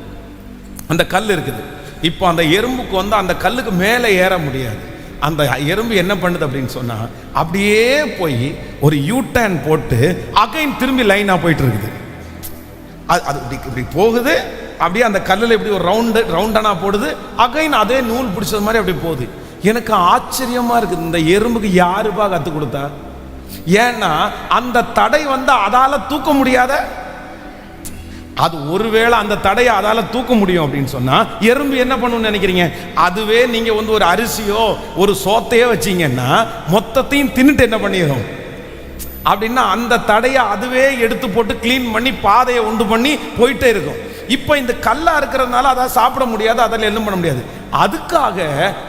அந்த கல் இருக்குது. இப்போ அந்த எறும்புக்கு அந்த கல்லுக்கு மேலே ஏற முடியாது. அந்த எறும்பு என்ன பண்ணுது அப்படின்னு சொன்னா அப்படியே போய் ஒரு யூட்டர்ன் போட்டு அகைன் திரும்பி லைனாக போயிட்டு இருக்குது. அது இப்படி போகுது, அப்படியே அந்த கல்லில் இப்படி ஒரு ரவுண்டனா போடுது, அகைன் அதே நூல் பிடிச்சது மாதிரி அப்படி போகுது. எனக்கு ஆச்சரியமா இருக்குது, இந்த எறும்புக்கு யாருப்பா கத்து கொடுத்தா? ஏன்னா அந்த தடை அதால தூக்க முடியாத, அது ஒருவேளை அந்த தடையை அதால தூக்க முடியும் அப்படின்னு சொன்னா எறும்பு என்ன பண்ணணும்னு நினைக்கிறீங்க? அதுவே நீங்க ஒரு அரிசியோ ஒரு சோத்தையோ வச்சீங்கன்னா மொத்தத்தையும் தின்னுட்டு என்ன பண்ணிடும் அப்படின்னா அந்த தடையை அதுவே எடுத்து போட்டு கிளீன் பண்ணி பாதையை உண்டு பண்ணி போயிட்டே இருக்கும். இப்போ இந்த கல்லா இருக்கிறதுனால அதை சாப்பிட முடியாது, அதில் என்ன பண்ண முடியாது. அதுக்காக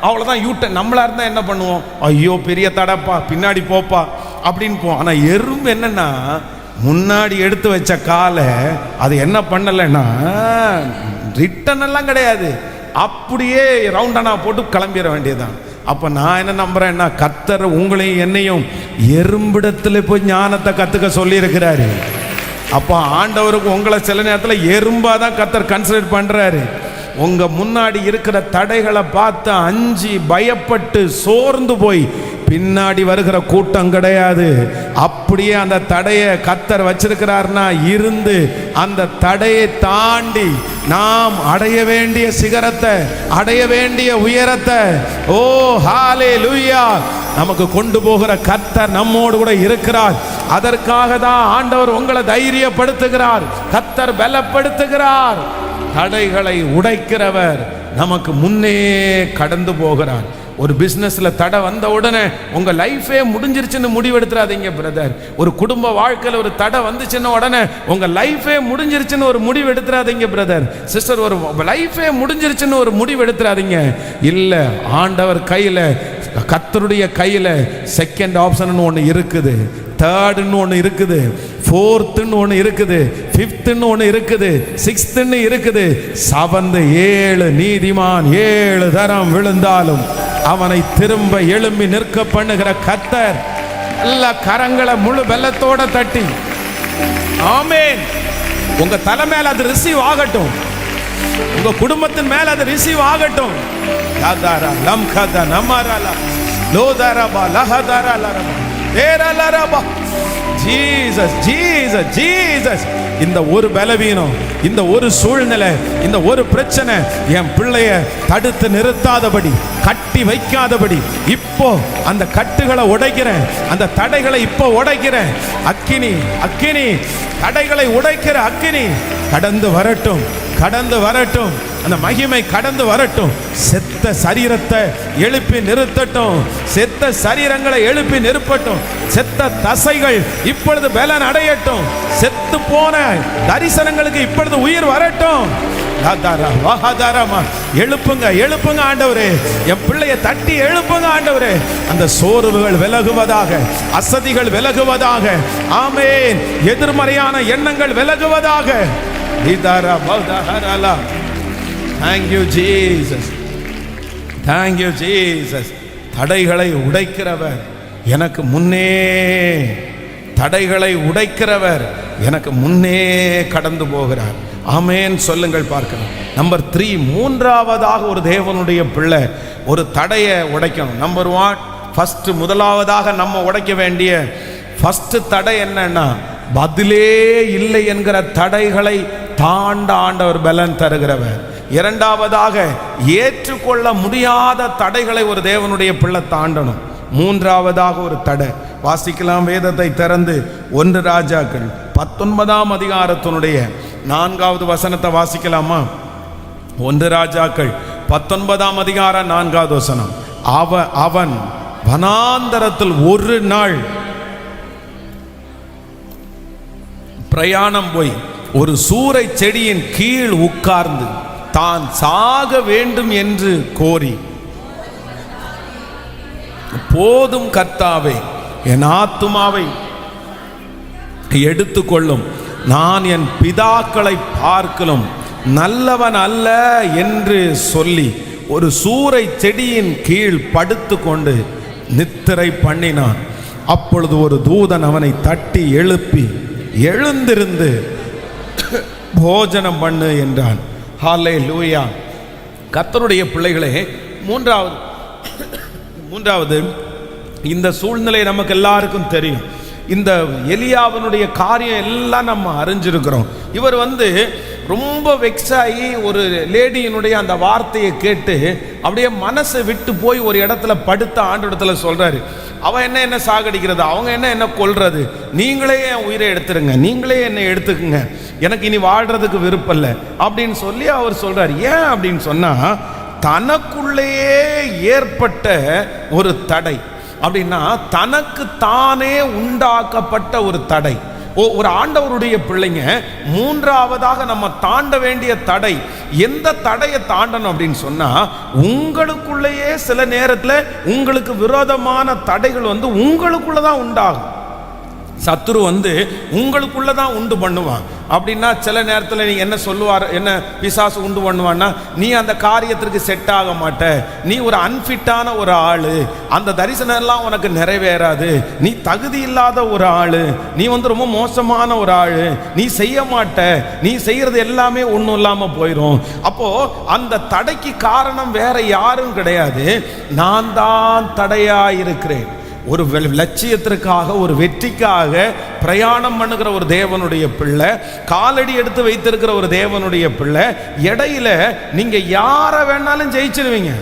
அவ்வளோதான் யூட்டன். நம்மளா இருந்தால் என்ன பண்ணுவோம்? ஐயோ பெரிய தடைப்பா, பின்னாடி போப்பா அப்படின்னு போவோம். ஆனால் எறும்பு என்னன்னா முன்னாடி எடுத்து வச்ச காலை அது என்ன பண்ணலைன்னா ரிட்டன் எல்லாம் கிடையாது, அப்படியே ரவுண்டனா போட்டு கிளம்பிட வேண்டியதுதான். அப்போ நான் என்ன நம்புறேன்னா கர்த்தர் உங்களையும் என்னையும் எறும்பிடத்துல போய் ஞானத்தை கற்றுக்க சொல்லி இருக்கிறாரு. அப்போ ஆண்டவருக்கு உங்களை சில நேரத்தில் எறும்பாதான் கர்த்தர் கன்சிடர் பண்றாரு. உங்க முன்னாடி இருக்கிற தடைகளை பார்த்து அஞ்சி பயப்பட்டு சோர்ந்து போய் பின்னாடி வருகிற கூட்டம் கிடையாது. அப்படியே அந்த தடையை கர்த்தர் வச்சிருக்கிறார்னா இருந்து அந்த தடையை தாண்டி நாம் அடைய வேண்டிய சிகரத்தை, அடைய வேண்டிய உயரத்தை, ஓ ஹல்லேலூயா, நமக்கு கொண்டு போகிற கர்த்தர் நம்மோடு கூட இருக்கிறார். அதற்காக தான் ஆண்டவர் உங்களை தைரியப்படுத்துகிறார், கர்த்தர் பலப்படுத்துகிறார். தடைகளை உடைக்கிறவர் நமக்கு முன்னே கடந்து போகிறார். ஒரு பிஸ்னஸில் தடை வந்த உடனே உங்கள் லைஃபே முடிஞ்சிருச்சுன்னு முடிவெடுத்துறாதீங்க பிரதர். ஒரு குடும்ப வாழ்க்கையில் ஒரு தடை வந்துச்சுன்னு உடனே உங்கள் லைஃபே முடிஞ்சிருச்சுன்னு ஒரு முடிவு எடுத்துறாதீங்க பிரதர் சிஸ்டர். ஒரு லைஃபே முடிஞ்சிருச்சுன்னு ஒரு முடிவு எடுத்துறாதீங்க. இல்லை, ஆண்டவர் கையில், கர்த்தருடைய கையில் செகண்ட் ஆப்ஷன் ஒன்று இருக்குது, தேர்டுன்னு ஒன்று இருக்குது, ஃபோர்த்துன்னு ஒன்று இருக்குது, ஃபிஃப்த்துன்னு ஒன்று இருக்குது, சிக்ஸ்த்துன்னு இருக்குது, செவன்த் 7 நீதிமான் 7 தரம் விழுந்தாலும் அவனை திரும்ப எழும்பி நிற்க பண்ணுகிற கர்த்தர். எல்லா கரங்களை முழு வெள்ளத்தோட தட்டி ஆமென். உங்க தலை மேல அது ரிசீவ் ஆகட்டும், உங்க குடும்பத்தின் மேல அது ரிசீவ் ஆகட்டும். யாதாரா லம்கதா நமரலா லோதரபா லஹதரலரபா ஏரலரபா. Jesus Jesus Jesus. இந்த ஒரு பலவீனம், இந்த ஒரு சூழ்நிலை, இந்த ஒரு பிரச்சனை என் பிள்ளைய தடுத்து நிறுத்தாதபடி, கட்டி வைக்காதபடி இப்போ அந்த கட்டுகளை உடைக்கிறேன், அந்த தடைகளை இப்போ உடைக்கிறேன். அக்கினி அக்கினி, தடைகளை உடைக்கிற அக்கினி கடந்து வரட்டும், கடந்து வரட்டும், அந்த மகிமை கடந்து வரட்டும். செத்த சரீரத்தை எழுப்பி நிறுத்தட்டும், செத்த சரீரங்களை எழுப்பி நிறுத்தட்டும். செத்த தசைகள் இப்பொழுது பலன் அடையட்டும், செத்து போன தரிசனங்களுக்கு இப்பொழுது உயிர் வரட்டும். எழுப்புங்க எழுப்புங்க ஆண்டவரே, என் பிள்ளைய தட்டி எழுப்புங்க ஆண்டவரே. அந்த சோர்வுகள் விலகுவதாக, அசதிகள் விலகுவதாக, ஆமென். எதிர்மறையான எண்ணங்கள் விலகுவதாக. Thank you Jesus, thank you Jesus. தடைகளை உடைக்கிறவர் எனக்கு முன்னே, தடைகளை உடைக்கிறவர் எனக்கு முன்னே கடந்து போகிறார். ஆமென் சொல்லுங்கள் பார்க்கலாம். நம்பர் 3, மூன்றாவதாக ஒரு தேவனுடைய பிள்ளை ஒரு தடையை உடைக்கணும். நம்பர் 1, ஃபர்ஸ்ட், முதலாவதாக நம்ம உடைக்க வேண்டிய ஃபர்ஸ்ட் தடை என்னன்னா பதிலே இல்லை என்கிற தடைகளை தாண்ட ஆண்டவர் பலன் தருகிறவர். இரண்டாவதாக, ஏற்றுக்கொள்ள முடியாத தடைகளை ஒரு தேவனுடைய பிள்ளை தாண்டணும். மூன்றாவதாக ஒரு தடை. வாசிக்கலாம் வேதத்தை திறந்து 1 ராஜாக்கள் 19ஆம் அதிகாரத்தினுடைய 4வது வசனத்தை வாசிக்கலாமா? 1 ராஜாக்கள் 19ஆம் அதிகாரம் 4வது வசனம். அவன் வனாந்தரத்தில் ஒரு நாள் பிரயாணம் போய் ஒரு சூரை செடியின் கீழ் உட்கார்ந்து தான் சாக வேண்டும் என்று கோரி, போதும் கர்த்தாவே, என் ஆத்துமாவை எடுத்துக்கொள்ளும், நான் என் பிதாக்களை பார்க்கலும் நல்லவன் அல்ல என்று சொல்லி ஒரு சூரை செடியின் கீழ் படுத்து கொண்டு நித்திரை பண்ணினான். அப்பொழுது ஒரு தூதன் அவனை தட்டி எழுப்பி, எழுந்திருந்து போஜனம் பண்ணு என்றான். ஹல்லேலூயா. கர்த்தருடைய பிள்ளைகளே, மூன்றாவது இந்த சூழ்நிலை நமக்கு எல்லாருக்கும் தெரியும். இந்த எலியாவினுடைய காரியம் எல்லாம் நம்ம அறிஞ்சிருக்கிறோம். இவர் ரொம்ப வெக்ஸாகி ஒரு லேடியினுடைய அந்த வார்த்தையை கேட்டு அப்படியே மனசை விட்டு போய் ஒரு இடத்துல படுத்த ஆண்டவரிடத்துல சொல்றாரு, அவன் என்ன சாகடிக்கிறது, அவங்க என்ன கொல்றது, நீங்களே என் உயிரை எடுத்துருங்க, நீங்களே என்னை எடுத்துக்குங்க, எனக்கு இனி வாழ்றதுக்கு விருப்பம் இல்லை அப்படின்னு சொல்லி அவர் சொல்றாரு. ஏன் அப்படின்னு சொன்னா, தனக்குள்ளேயே ஏற்பட்ட ஒரு தடை. அப்படின்னா தனக்கு தானே உண்டாக்கப்பட்ட ஒரு தடை. ஒரு ஆண்டவருடைய பிள்ளைங்க, மூன்றாவதாக நம்ம தாண்ட வேண்டிய தடை, எந்த தடையை தாண்டணும் அப்படின்னு சொன்னா, உங்களுக்குள்ளேயே சில நேரத்தில் உங்களுக்கு விரோதமான தடைகள் உங்களுக்குள்ளதான் உண்டாகும். சத்துரு உங்களுக்குள்ளதான் உண்டு பண்ணுவான். அப்படின்னா சில நேரத்தில் நீ என்ன சொல்லுவார், என்ன பிசாசு உண்டு பண்ணுவான்னா, நீ அந்த காரியத்திற்கு செட் ஆக மாட்ட, நீ ஒரு அன்ஃபிட்டான ஒரு ஆளு, அந்த தரிசனம் எல்லாம் உனக்கு நிறைவேறாது, நீ தகுதி இல்லாத ஒரு ஆளு, நீ ரொம்ப மோசமான ஒரு ஆளு, நீ செய்ய மாட்ட, நீ செய்யறது எல்லாமே ஒன்றும் இல்லாம போயிடும். அப்போ அந்த தடைக்கு காரணம் வேற யாரும் கிடையாது, நான் தான் தடையா இருக்கிறேன். ஒரு லட்சியத்திற்காக, ஒரு வெற்றிக்காக பிரயாணம் பண்ணுகிற ஒரு தேவனுடைய பிள்ளை, காலடி எடுத்து வைத்திருக்கிற ஒரு தேவனுடைய பிள்ளை, இடையில நீங்க யாரை வேணாலும் ஜெயிச்சிருவீங்க,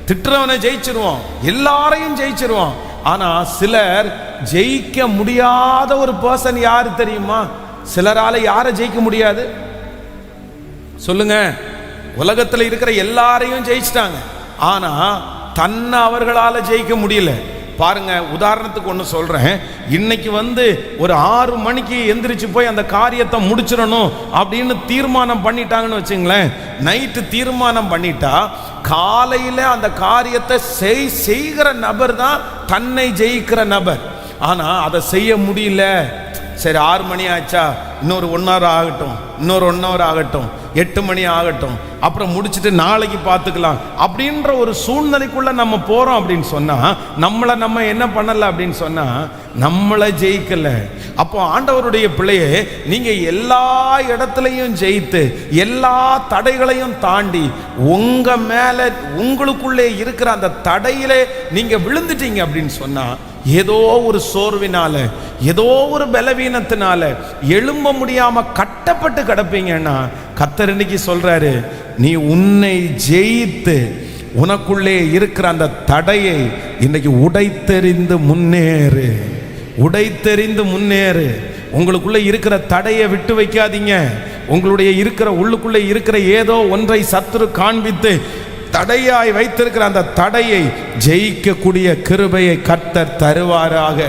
திட்டுறவனை ஜெயிச்சிருவோம், எல்லாரையும் ஜெயிச்சிருவோம். ஆனா சிலர் ஜெயிக்க முடியாத ஒரு பர்சன் யாரு தெரியுமா? சிலரால யாரை ஜெயிக்க முடியாது சொல்லுங்க? உலகத்தில் இருக்கிற எல்லாரையும் ஜெயிச்சிட்டாங்க, ஆனா தன்னை அவர்களால ஜெயிக்க முடியல. பாருங்க, உதாரணத்துக்கு ஒன்று சொல்றேன். இன்னைக்கு ஒரு 6 மணிக்கு எந்திரிச்சு போய் அந்த காரியத்தை முடிச்சிடணும் அப்படின்னு தீர்மானம் பண்ணிட்டாங்கன்னு வச்சுங்களேன். நைட்டு தீர்மானம் பண்ணிட்டா காலையில அந்த காரியத்தை செய்கிற நபர் தான் தன்னை ஜெயிக்கிற நபர். ஆனா அதை செய்ய முடியல. சரி, 6 மணி ஆச்சா, இன்னொரு 1 hour ஆகட்டும், இன்னொரு 1 hour ஆகட்டும், 8 மணி ஆகட்டும், அப்புறம் முடிச்சுட்டு நாளைக்கு பார்த்துக்கலாம் அப்படின்ற ஒரு சூழ்நிலைக்குள்ள நம்ம போறோம். அப்படின்னு சொன்னா நம்மளை நம்ம என்ன பண்ணல அப்படின்னு சொன்னா நம்மளை ஜெயிக்கல. அப்போ ஆண்டவருடைய பிள்ளையே, நீங்க எல்லா இடத்துலையும் ஜெயித்து எல்லா தடைகளையும் தாண்டி உங்க மேல உங்களுக்குள்ளே இருக்கிற அந்த தடையிலே நீங்க விழுந்துட்டீங்க அப்படின்னு சொன்னா, ஏதோ ஒரு சோர்வினால, ஏதோ ஒரு பலவீனத்தினால எழும்ப முடியாம கட்டப்பட்டு கிடப்பீங்கன்னா, கர்த்தர் இன்னைக்கு சொல்றாரு, நீ உன்னை ஜெயித்து உனக்குள்ளே இருக்கிற அந்த தடையை இன்னைக்கு உடைத்தெறிந்து முன்னேறு, உடைத்தெறிந்து முன்னேறு. உங்களுக்குள்ள இருக்கிற தடையை விட்டு வைக்காதீங்க. உங்களுடைய இருக்கிற உள்ளுக்குள்ளே இருக்கிற ஏதோ ஒன்றை சத்துரு காண்பித்து தடையாய் வைத்திருக்கிற அந்த தடையை ஜெயிக்கக்கூடிய கிருபையை கர்த்தர் தருவாராக.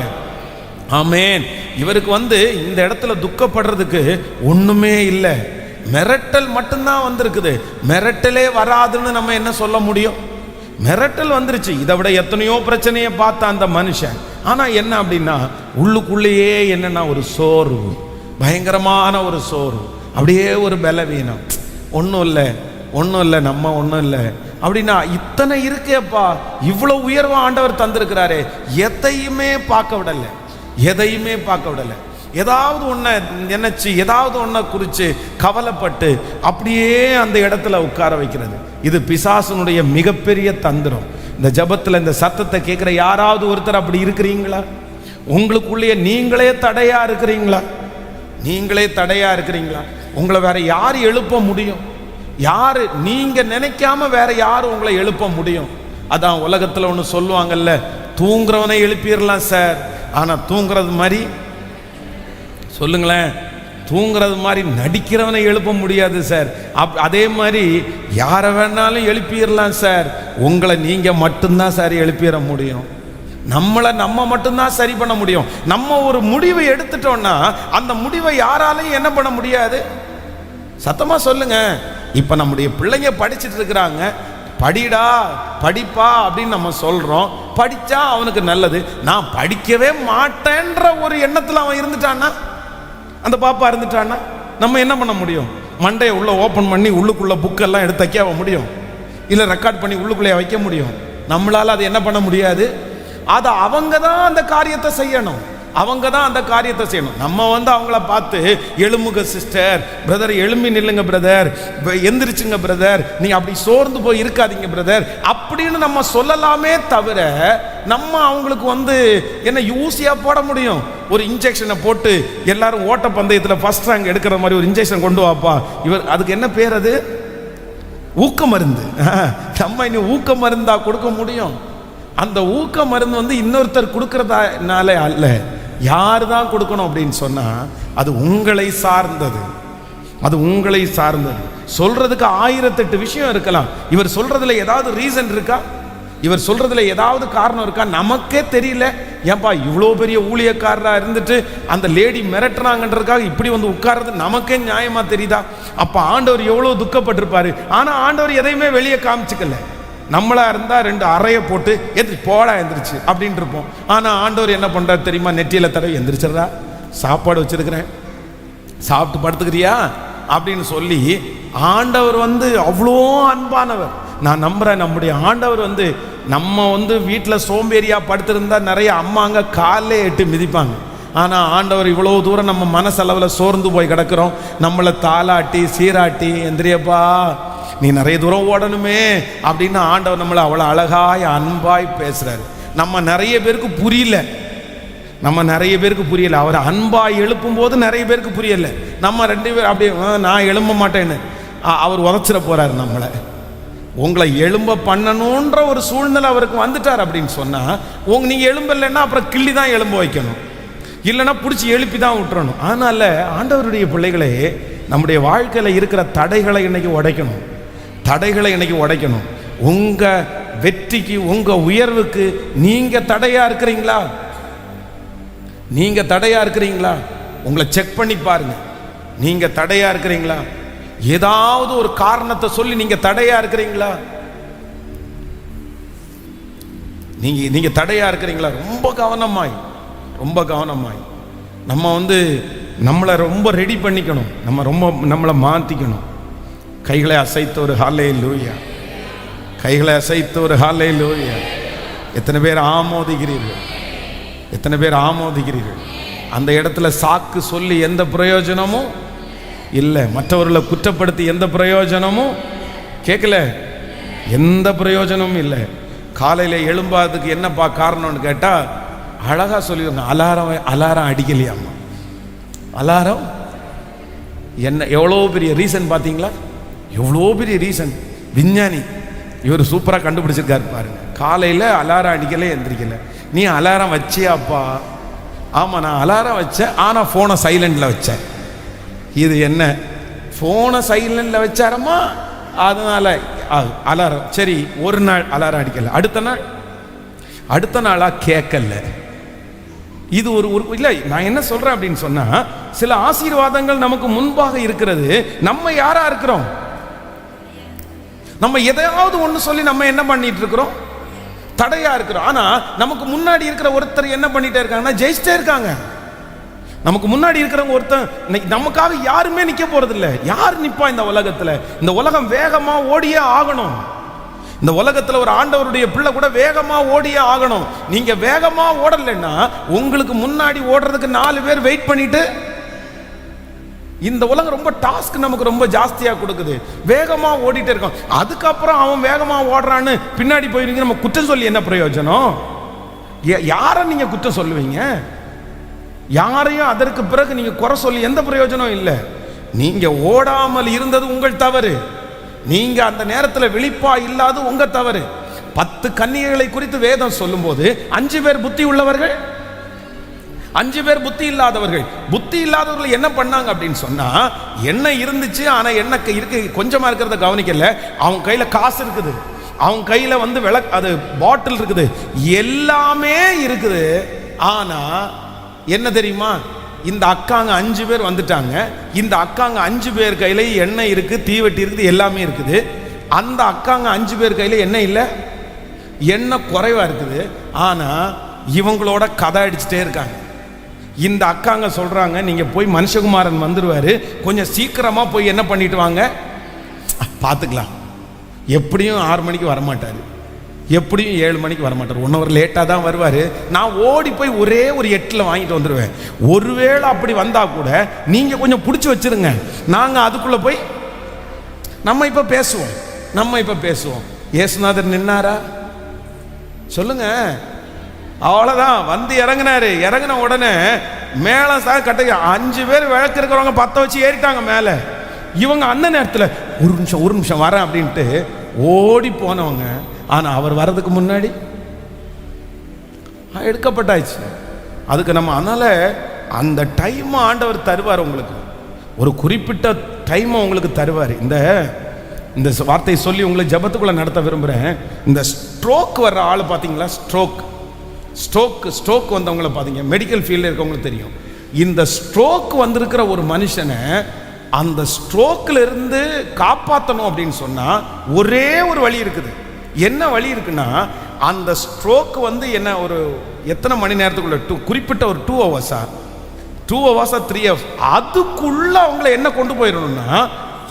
ஆமென். இவருக்கு இந்த இடத்துல துக்கப்படுறதுக்கு ஒண்ணுமே இல்லை, மிரட்டல் மட்டும்தான் வந்திருக்குது. மிரட்டலே வராதுன்னு நம்ம என்ன சொல்ல முடியும்? மிரட்டல் வந்துருச்சு. இதை விட எத்தனையோ பிரச்சனையை பார்த்த அந்த மனுஷன், ஆனா என்ன அப்படின்னா உள்ளுக்குள்ளேயே என்னன்னா ஒரு சோர்வு, பயங்கரமான ஒரு சோர்வு, அப்படியே ஒரு பலவீனம். ஒன்றும் இல்லை, ஒன்றும் இல்லை, நம்ம ஒன்றும் இல்லை அப்படின்னா இத்தனை இருக்கேப்பா, இவ்வளவு உயர்வா ஆண்டவர் தந்திருக்கிறாரே, எதையுமே பார்க்க விடலை, எதையுமே பார்க்க விடலை. ஏதாவது ஒன்றை நினைச்சு, ஏதாவது ஒன்றை குறித்து கவலைப்பட்டு அப்படியே அந்த இடத்துல உட்கார வைக்கிறது. இது பிசாசனுடைய மிகப்பெரிய தந்திரம். இந்த ஜபத்தில் இந்த சத்தத்தை கேட்குற யாராவது ஒருத்தர் அப்படி இருக்கிறீங்களா? உங்களுக்குள்ளேயே நீங்களே தடையா இருக்கிறீங்களா? நீங்களே தடையா இருக்கிறீங்களா? உங்களை வேற யார் எழுப்ப முடியும்? யாரு நீங்க நினைக்காம வேற யாரு உங்களை எழுப்ப முடியும்? அதான் உலகத்துல ஒன்று சொல்லுவாங்கல்ல, தூங்குறவனை எழுப்பிடலாம் சார், ஆனா தூங்குறது மாதிரி சொல்லுங்களேன், தூங்குறது மாதிரி நடிக்கிறவனை எழுப்ப முடியாது சார். அதே மாதிரி யாரை வேணாலும் எழுப்பிடலாம் சார், உங்களை நீங்க மட்டும்தான் சார் எழுப்பிட முடியும். நம்மளை நம்ம மட்டும்தான் சரி பண்ண முடியும். நம்ம ஒரு முடிவை எடுத்துட்டோம்னா அந்த முடிவை யாராலையும் என்ன பண்ண முடியாது. சத்தமா சொல்லுங்க. இப்ப நம்முடைய பிள்ளைங்க படிச்சுட்டு இருக்கிறாங்க, படிடா படிப்பா அப்படின்னு நம்ம சொல்றோம். படிச்சா அவனுக்கு நல்லது. நான் படிக்கவே மாட்டேன்ற ஒரு எண்ணத்துல அவன் இருந்துட்டான்னா, அந்த பாப்பா இருந்துட்டான்னா நம்ம என்ன பண்ண முடியும்? மண்டையை உள்ள ஓப்பன் பண்ணி உள்ளுக்குள்ள புக்கெல்லாம் எடுத்து வைக்க முடியும், இல்லை ரெக்கார்ட் பண்ணி உள்ளுக்குள்ளே வைக்க முடியும். நம்மளால அது என்ன பண்ண முடியாது. அது அவங்க தான் அந்த காரியத்தை செய்யணும், அவங்க தான் அந்த காரியத்தை செய்யணும். நம்ம அவங்கள பார்த்து எழும்புங்க சிஸ்டர், பிரதர் எழும்பி நில்லுங்க பிரதர், எந்திரிச்சுங்க பிரதர், நீங்க அப்படி சோர்ந்து போய் இருக்காதீங்க பிரதர் அப்படின்னு நம்ம சொல்லலாமே தவிர, நம்ம அவங்களுக்கு என்ன யூஸியா போட முடியும்? ஒரு இன்ஜெக்ஷனை போட்டு எல்லாரும் ஓட்ட பந்தயத்தில் ஃபர்ஸ்ட் ரேங்க் எடுக்கிற மாதிரி ஒரு இன்ஜெக்ஷன் கொண்டு வாப்பா, இவர் அதுக்கு என்ன பேர்? அது ஊக்க மருந்து. நம்ம இனி ஊக்க மருந்தா கொடுக்க முடியும்? அந்த ஊக்க மருந்து இன்னொருத்தர் கொடுக்கறதுனால அல்ல, யார் தான் கொடுக்கணும் அப்படின்னு சொன்னா அது உங்களை சார்ந்தது, அது உங்களை சார்ந்தது. சொல்றதுக்கு 1008 விஷயம் இருக்கலாம். இவர் சொல்றதுல ஏதாவது ரீசன் இருக்கா? இவர் சொல்றதுல ஏதாவது காரணம் இருக்கா? நமக்கே தெரியல. ஏன்பா இவ்வளோ பெரிய ஊழியக்காரராக இருந்துட்டு அந்த லேடி மிரட்டுறாங்கன்றதுக்காக இப்படி உட்கார்றது நமக்கே நியாயமா தெரியுதா? அப்ப ஆண்டவர் எவ்வளவு துக்கப்பட்டிருப்பாரு. ஆனா ஆண்டவர் எதையுமே வெளியே காமிச்சுக்கல. நம்மளா இருந்தா 2 அறையை போட்டு போடா எந்திரிச்சு அப்படின்னு இருப்போம். ஆனா ஆண்டவர் என்ன பண்றாரு தெரியுமா? நெற்றியில தடவை எந்திரிச்சிடறா, சாப்பாடு வச்சிருக்கிறேன், சாப்பிட்டு படுத்துக்கிறியா அப்படின்னு சொல்லி ஆண்டவர் அவ்வளோ அன்பானவர். நான் நம்புறேன் நம்முடைய ஆண்டவர் நம்ம வீட்டில் சோம்பேறியா படுத்திருந்தா நிறைய அம்மாங்க காலே எட்டு மிதிப்பாங்க. ஆனால் ஆண்டவர் இவ்வளோ தூரம் நம்ம மனசளவில் சோர்ந்து போய் கிடக்கிறோம், நம்மளை தாளாட்டி சீராட்டி எந்திரியப்பா நீ நிறைய தூரம் ஓடணுமே அப்படின்னு ஆண்டவர் நம்மளை அவ்வளோ அழகாய் அன்பாய் பேசுறாரு. நம்ம நிறைய பேருக்கு புரியல, அவர் அன்பாய் எழுப்பும் போது நிறைய பேருக்கு புரியல. நம்ம 2 பேர் அப்படியே நான் எழும்ப மாட்டேன்னு அவர் உதச்சிட போறாரு நம்மளை. உங்களை எழும்ப பண்ணணுன்ற ஒரு சூழ்நிலை அவருக்கு வந்துட்டார் அப்படின்னு சொன்னா நீங்க எழும்பலைன்னா அப்புறம் கிள்ளி தான் எழும்ப வைக்கணும், இல்லைன்னா பிடிச்சி எழுப்பி தான் விட்டுறணும். அதனால ஆண்டவருடைய பிள்ளைகளே, நம்முடைய வாழ்க்கையில் இருக்கிற தடைகளை இன்னைக்கு உடைக்கணும், தடைகளை இன்னைக்கு உடைக்கணும். உங்க வெற்றிக்கு உங்க உயர்வுக்கு நீங்க தடையா இருக்கிறீங்களா? நீங்க தடையா இருக்கிறீங்களா? உங்களை செக் பண்ணி பாருங்க. நீங்க தடையா இருக்கிறீங்களா? ஏதாவது ஒரு காரணத்தை சொல்லி நீங்க தடையா இருக்கிறீங்களா? நீங்க தடையா இருக்கிறீங்களா? ரொம்ப கவனமாய் நம்ம நம்மளை ரொம்ப ரெடி பண்ணிக்கணும், நம்மளை மாத்திக்கணும். கைகளை அசைத்து ஒரு ஹல்லேலூயா, கைகளை அசைத்து ஒரு ஹல்லேலூயா. எத்தனை பேர் ஆமோதிக்கிறீர்கள்? எத்தனை பேர் ஆமோதிக்கிறீர்கள்? அந்த இடத்துல சாக்கு சொல்லி எந்த பிரயோஜனமும் இல்லை, மற்றவர்களை குற்றப்படுத்தி எந்த பிரயோஜனமும் கேட்கல, எந்த பிரயோஜனமும் இல்லை. காலையில் எழும்பாததுக்கு என்னப்பா காரணம்னு கேட்டால் அழகா சொல்லிடுங்க, அலாரம் அடிக்கலையாம்மா. அலாரம் என்ன எவ்வளோ பெரிய ரீசன் பார்த்தீங்களா? எவ்வளோ பெரிய ரீசன். விஞ்ஞானி இவர் சூப்பராக கண்டுபிடிச்சிருக்காரு பாருங்க. காலையில் அலாரம் அடிக்கல, எந்திரிக்கல. நீ அலாரம் வச்சியாப்பா? ஆமாம் நான் அலாரம் வச்சேன், ஆனால் ஃபோனை சைலண்டில் வச்சேன். இது என்ன? ஃபோனை சைலண்டில் வச்சாரம்மா, அதனால அலாரம். சரி, ஒரு நாள் அலாரம் அடிக்கல, அடுத்த நாளாக கேட்கல. இது ஒரு இல்லை. நான் என்ன சொல்றேன் அப்படின்னு சொன்னா, சில ஆசீர்வாதங்கள் நமக்கு முன்பாக இருக்கிறது. நம்ம யாரா இருக்கிறோம்? நம்ம எதையாவது ஒன்று சொல்லி நம்ம என்ன பண்ணிட்டு இருக்கிறோம்? தடையா இருக்கிறோம். ஆனா நமக்கு முன்னாடி இருக்கிற ஒருத்தர் என்ன பண்ணிட்டே இருக்காங்கன்னா ஜெயிச்சிட்டே இருக்காங்க. நமக்கு முன்னாடி இருக்கிறவங்க ஒருத்தர் நமக்காக யாருமே நிக்க போறது இல்லை. யார் நிப்பா இந்த உலகத்துல? இந்த உலகம் வேகமா ஓடியே ஆகணும். இந்த உலகத்துல ஒரு ஆண்டவருடைய பிள்ளை கூட வேகமா ஓடியே ஆகணும். நீங்க வேகமா ஓடலைன்னா உங்களுக்கு முன்னாடி ஓடுறதுக்கு 4 பேர் வெயிட் பண்ணிட்டு, இந்த உலகம் ரொம்ப டாஸ்க் நமக்கு ரொம்ப ஜாஸ்தியா கொடுக்குது. வேகமா ஓடிட்டே இருக்கோம். அதுக்கப்புறம் அவன் வேகமா ஓடுறான்னு பின்னாடி போயிருங்க, நம்ம குற்றம் சொல்லி என்ன பிரயோஜனம்? யாரை நீங்க குற்றம் சொல்லுவீங்க? யாரையும் அதற்கு பிறகு நீங்க குறை சொல்லி எந்த பிரயோஜனம் இல்லை. நீங்க ஓடாமல் இருந்தது உங்கள் தவறு. நீங்க அந்த நேரத்தில் விழிப்பா இல்லாது உங்க தவறு. 10 கன்னிகைகளை குறித்து வேதம் சொல்லும் போது 5 பேர் புத்தி உள்ளவர்கள், 5 பேர் புத்தி இல்லாதவர்கள். புத்தி இல்லாதவர்கள் என்ன பண்ணாங்க அப்படின்னு சொன்னா, எண்ணெய் இருந்துச்சு, ஆனா எண்ணெய் இருக்கு கொஞ்சமா இருக்கிறத கவனிக்கல. அவங்க கையில காசு இருக்குது, அவங்க கையில அது பாட்டில் இருக்குது, எல்லாமே இருக்குது. ஆனா என்ன தெரியுமா, இந்த அக்காங்க 5 பேர் வந்துட்டாங்க. இந்த அக்காங்க 5 பேர் கையில எண்ணெய் இருக்கு, தீவெட்டி இருக்குது, எல்லாமே இருக்குது. அந்த அக்காங்க 5 பேர் கையில எண்ணெய் இல்லை, எண்ணெய் குறைவா இருக்குது. ஆனா இவங்களோட கதை அடிச்சுட்டே இருக்காங்க. இந்த அக்காங்க சொல்றாங்க, நீங்க போய் மனுஷகுமாரன் வந்துருவாரு, கொஞ்சம் சீக்கிரமா போய் என்ன பண்ணிட்டு வாங்க, பார்த்துக்கலாம். எப்படியும் 6 மணிக்கு வரமாட்டாரு, எப்படியும் 7 மணிக்கு வரமாட்டார், 1 hour லேட்டாக தான் வருவார். நான் ஓடி போய் ஒரே ஒரு 8 வாங்கிட்டு வந்துடுவேன். ஒருவேளை அப்படி வந்தால் கூட நீங்கள் கொஞ்சம் பிடிச்சி வச்சிருங்க, நாங்கள் அதுக்குள்ளே போய் நம்ம இப்போ பேசுவோம். இயேசுநாதர் நின்னாரா சொல்லுங்க? அவ்வளோதான், வந்து இறங்கினாரு. இறங்கின உடனே மேலே கட்ட 5 பேர் விளக்கு இருக்கிறவங்க 10 வச்சு ஏறிட்டாங்க மேலே. இவங்க அந்த நேரத்தில் ஒரு நிமிஷம் வரேன் அப்படின்ட்டு ஓடி போனவங்க. ஆனால் அவர் வர்றதுக்கு முன்னாடி எடுக்கப்பட்டாச்சு. அதுக்கு நம்ம அதனால் அந்த டைமை ஆண்டவர் தருவார். உங்களுக்கு ஒரு குறிப்பிட்ட டைமை உங்களுக்கு தருவார். இந்த வார்த்தையை சொல்லி உங்களை ஜபத்துக்குள்ளே நடத்த விரும்புகிறேன். இந்த ஸ்ட்ரோக் வர்ற ஆள் பார்த்தீங்களா, ஸ்ட்ரோக் வந்தவங்களை பார்த்தீங்க, மெடிக்கல் ஃபீல்டில் இருக்கவங்களுக்கு தெரியும். இந்த ஸ்ட்ரோக் வந்திருக்கிற ஒரு மனுஷனை அந்த ஸ்ட்ரோக்கில் இருந்து காப்பாற்றணும் அப்படின்னு சொன்னால் ஒரே ஒரு வழி இருக்குது. என்ன வழி இருக்குன்னா, அந்த ஸ்ட்ரோக் என்ன ஒரு எத்தனை மணி நேரத்துக்குள்ள, குறிப்பிட்ட ஒரு 2 hours 3 hours, அதுக்குள்ள அவங்கள என்ன கொண்டு போயிடணும்னா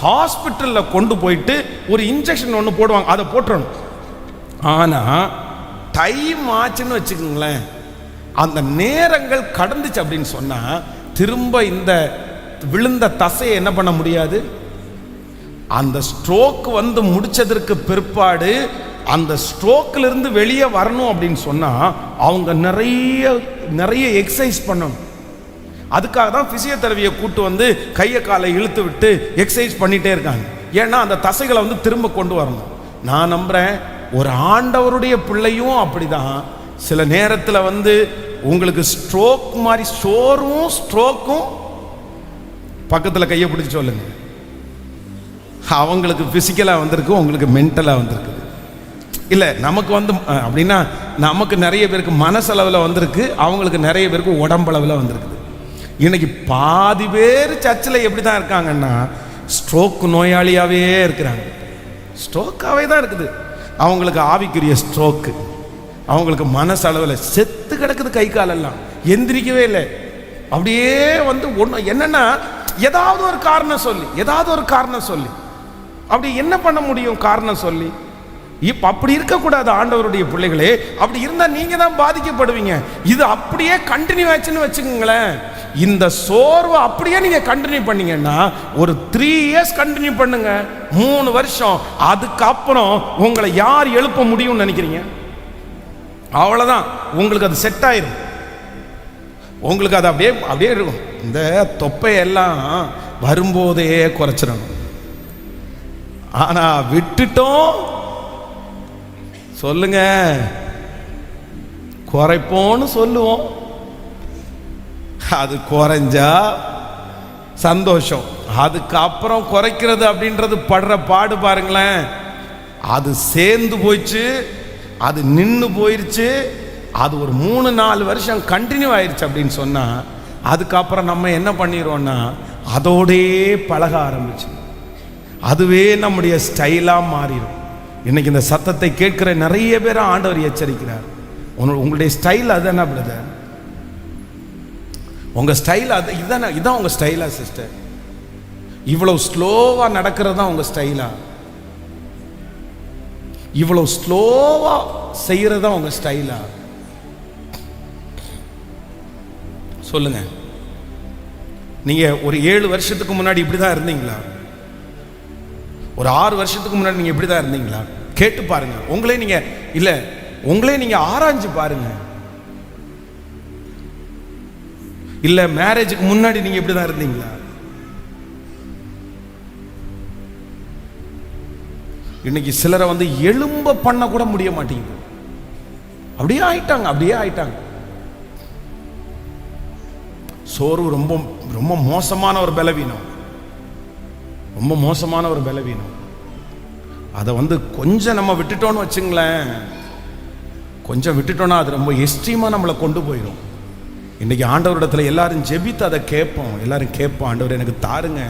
ஹாஸ்பிட்டலில் கொண்டு போயிட்டு ஒரு இன்ஜெக்ஷன் ஒன்று போடுவாங்க, அதை போட்டுறணும். ஆனால் டைம் ஆச்சுன்னு வச்சுக்கோங்களேன், அந்த நேரங்கள் கடந்துச்சு அப்படின்னு சொன்னால் திரும்ப இந்த விழுந்த தசையை என்ன பண்ண முடியாது. அந்த ஸ்ட்ரோக் முடிச்சதற்கு பிற்பாடு அந்த ஸ்ட்ரோக்ல இருந்து வெளியே வரணும் அப்படின்னு சொன்னா அவங்க நிறைய எக்ஸசைஸ் பண்ணணும். அதுக்காக தான் பிசியோதெரபியை கூட்டு கையை காலை இழுத்து விட்டு எக்ஸசைஸ் பண்ணிட்டே இருக்காங்க. ஏன்னா அந்த தசைகளை திரும்ப கொண்டு வரணும். நான் நம்புறேன் ஒரு ஆண்டவருடைய பிள்ளையும் அப்படிதான். சில நேரத்தில் உங்களுக்கு ஸ்ட்ரோக் மாதிரி ஸ்ட்ரோக்கும் பக்கத்தில் கையை பிடிச்சி சொல்லுங்க. அவங்களுக்கு பிசிக்கலாக வந்திருக்கு, உங்களுக்கு மென்டலாக வந்திருக்கு. இல்லை நமக்கு அப்படின்னா நமக்கு நிறைய பேருக்கு மனசளவில் வந்திருக்கு, அவங்களுக்கு நிறைய பேருக்கு உடம்பளவில் வந்திருக்குது. இன்னைக்கு பாதி பேர் சர்ச்சில் எப்படி தான் இருக்காங்கன்னா ஸ்ட்ரோக் நோயாளியாகவே இருக்கிறாங்க. ஸ்ட்ரோக்காகவே தான் இருக்குது. அவங்களுக்கு ஆவிக்குரிய ஸ்ட்ரோக்கு, அவங்களுக்கு மனசளவில் செத்து கிடக்குது, கை காலெல்லாம் எந்திரிக்கவே இல்லை. அப்படியே ஒன்று என்னன்னா ஏதாவது ஒரு காரணம் சொல்லி அப்படி என்ன பண்ண முடியும்? காரணம் சொல்லி இப்ப அப்படி இருக்கக்கூடாது. ஆண்டவருடைய பிள்ளைகளே, அப்படி இருந்தா நீங்க தான் பாதிக்கப்படுவீங்க. இது அப்படியே கண்டினியூ ஆச்சுன்னு வச்சுக்கோங்களேன். இந்த சோர்வை அப்படியே நீங்க கண்டினியூ பண்ணீங்கன்னா ஒரு 3 years கண்டினியூ பண்ணுங்க, 3 வருஷம், அதுக்கப்புறம் உங்களை யார் எழுப்ப முடியும்னு நினைக்கிறீங்க? அவ்வளவுதான், உங்களுக்கு அது செட் ஆயிரும். உங்களுக்கு அது அப்படியே இருக்கும். இந்த தொப்பையெல்லாம் வரும்போதே குறைச்சிடணும். ஆனா விட்டுட்டோம் சொல்லுங்க, குறைப்போன்னு சொல்லுவோம், அது குறைஞ்சா சந்தோஷம். அதுக்கப்புறம் குறைக்கிறது அப்படின்றது படுற பாடு பாருங்களேன். அது சேர்ந்து போயிடுச்சு, அது நின்று போயிடுச்சு, அது ஒரு 3-4 வருஷம் கண்டினியூ ஆயிடுச்சு அப்படின்னு சொன்னா அதுக்கப்புறம் நம்ம என்ன பண்ணிடுவோம்னா அதோடே பழக ஆரம்பிச்சு, அதுவே நம்முடைய ஸ்டைலா மாறிடும். இன்னைக்கு இந்த சத்தத்தை கேட்கிற நிறைய பேர் ஆண்டவர் எச்சரிக்கிறார். உங்களுடைய ஸ்டைல் அது என்ன பிரதர்? உங்க ஸ்டைல் அது இதான் உங்க ஸ்டைலா சிஸ்டர்? இவ்வளவு ஸ்லோவா நடக்கிறது தான் உங்க ஸ்டைலா? இவ்வளவு ஸ்லோவா செய்யறதா உங்க ஸ்டைலா? சொல்லுங்க. நீங்க ஒரு 7 வருஷத்துக்கு முன்னாடி இப்படிதான் இருந்தீங்களா? ஒரு 6 வருஷத்துக்கு முன்னாடி நீங்க இப்படிதான் இருந்தீங்களா? கேட்டு பாருங்க. உங்களே நீங்க ஆராய்ஞ்சு பாருங்க. இல்ல மேரேஜுக்கு முன்னாடி நீங்க இப்படிதான் இருந்தீங்களா? இன்னைக்கு சிலரை வந்து எழும்ப பண்ண கூட முடிய மாட்டேங்குது. அப்படியே ஆயிட்டாங்க. சோர்வு ரொம்ப ரொம்ப மோசமான ஒரு பலவீனம், ரொம்ப மோசமான ஒரு பலவீனம். அதை வந்து கொஞ்சம் நம்ம விட்டுட்டோன்னு வச்சுங்களேன், கொஞ்சம் விட்டுட்டோன்னா அது ரொம்ப எக்ஸ்ட்ரீமா நம்மளை கொண்டு போயிடும். இன்னைக்கு ஆண்டவரிடத்துல எல்லாரும் ஜெபித்து அதை கேட்போம். ஆண்டவர் எனக்கு தாருங்க,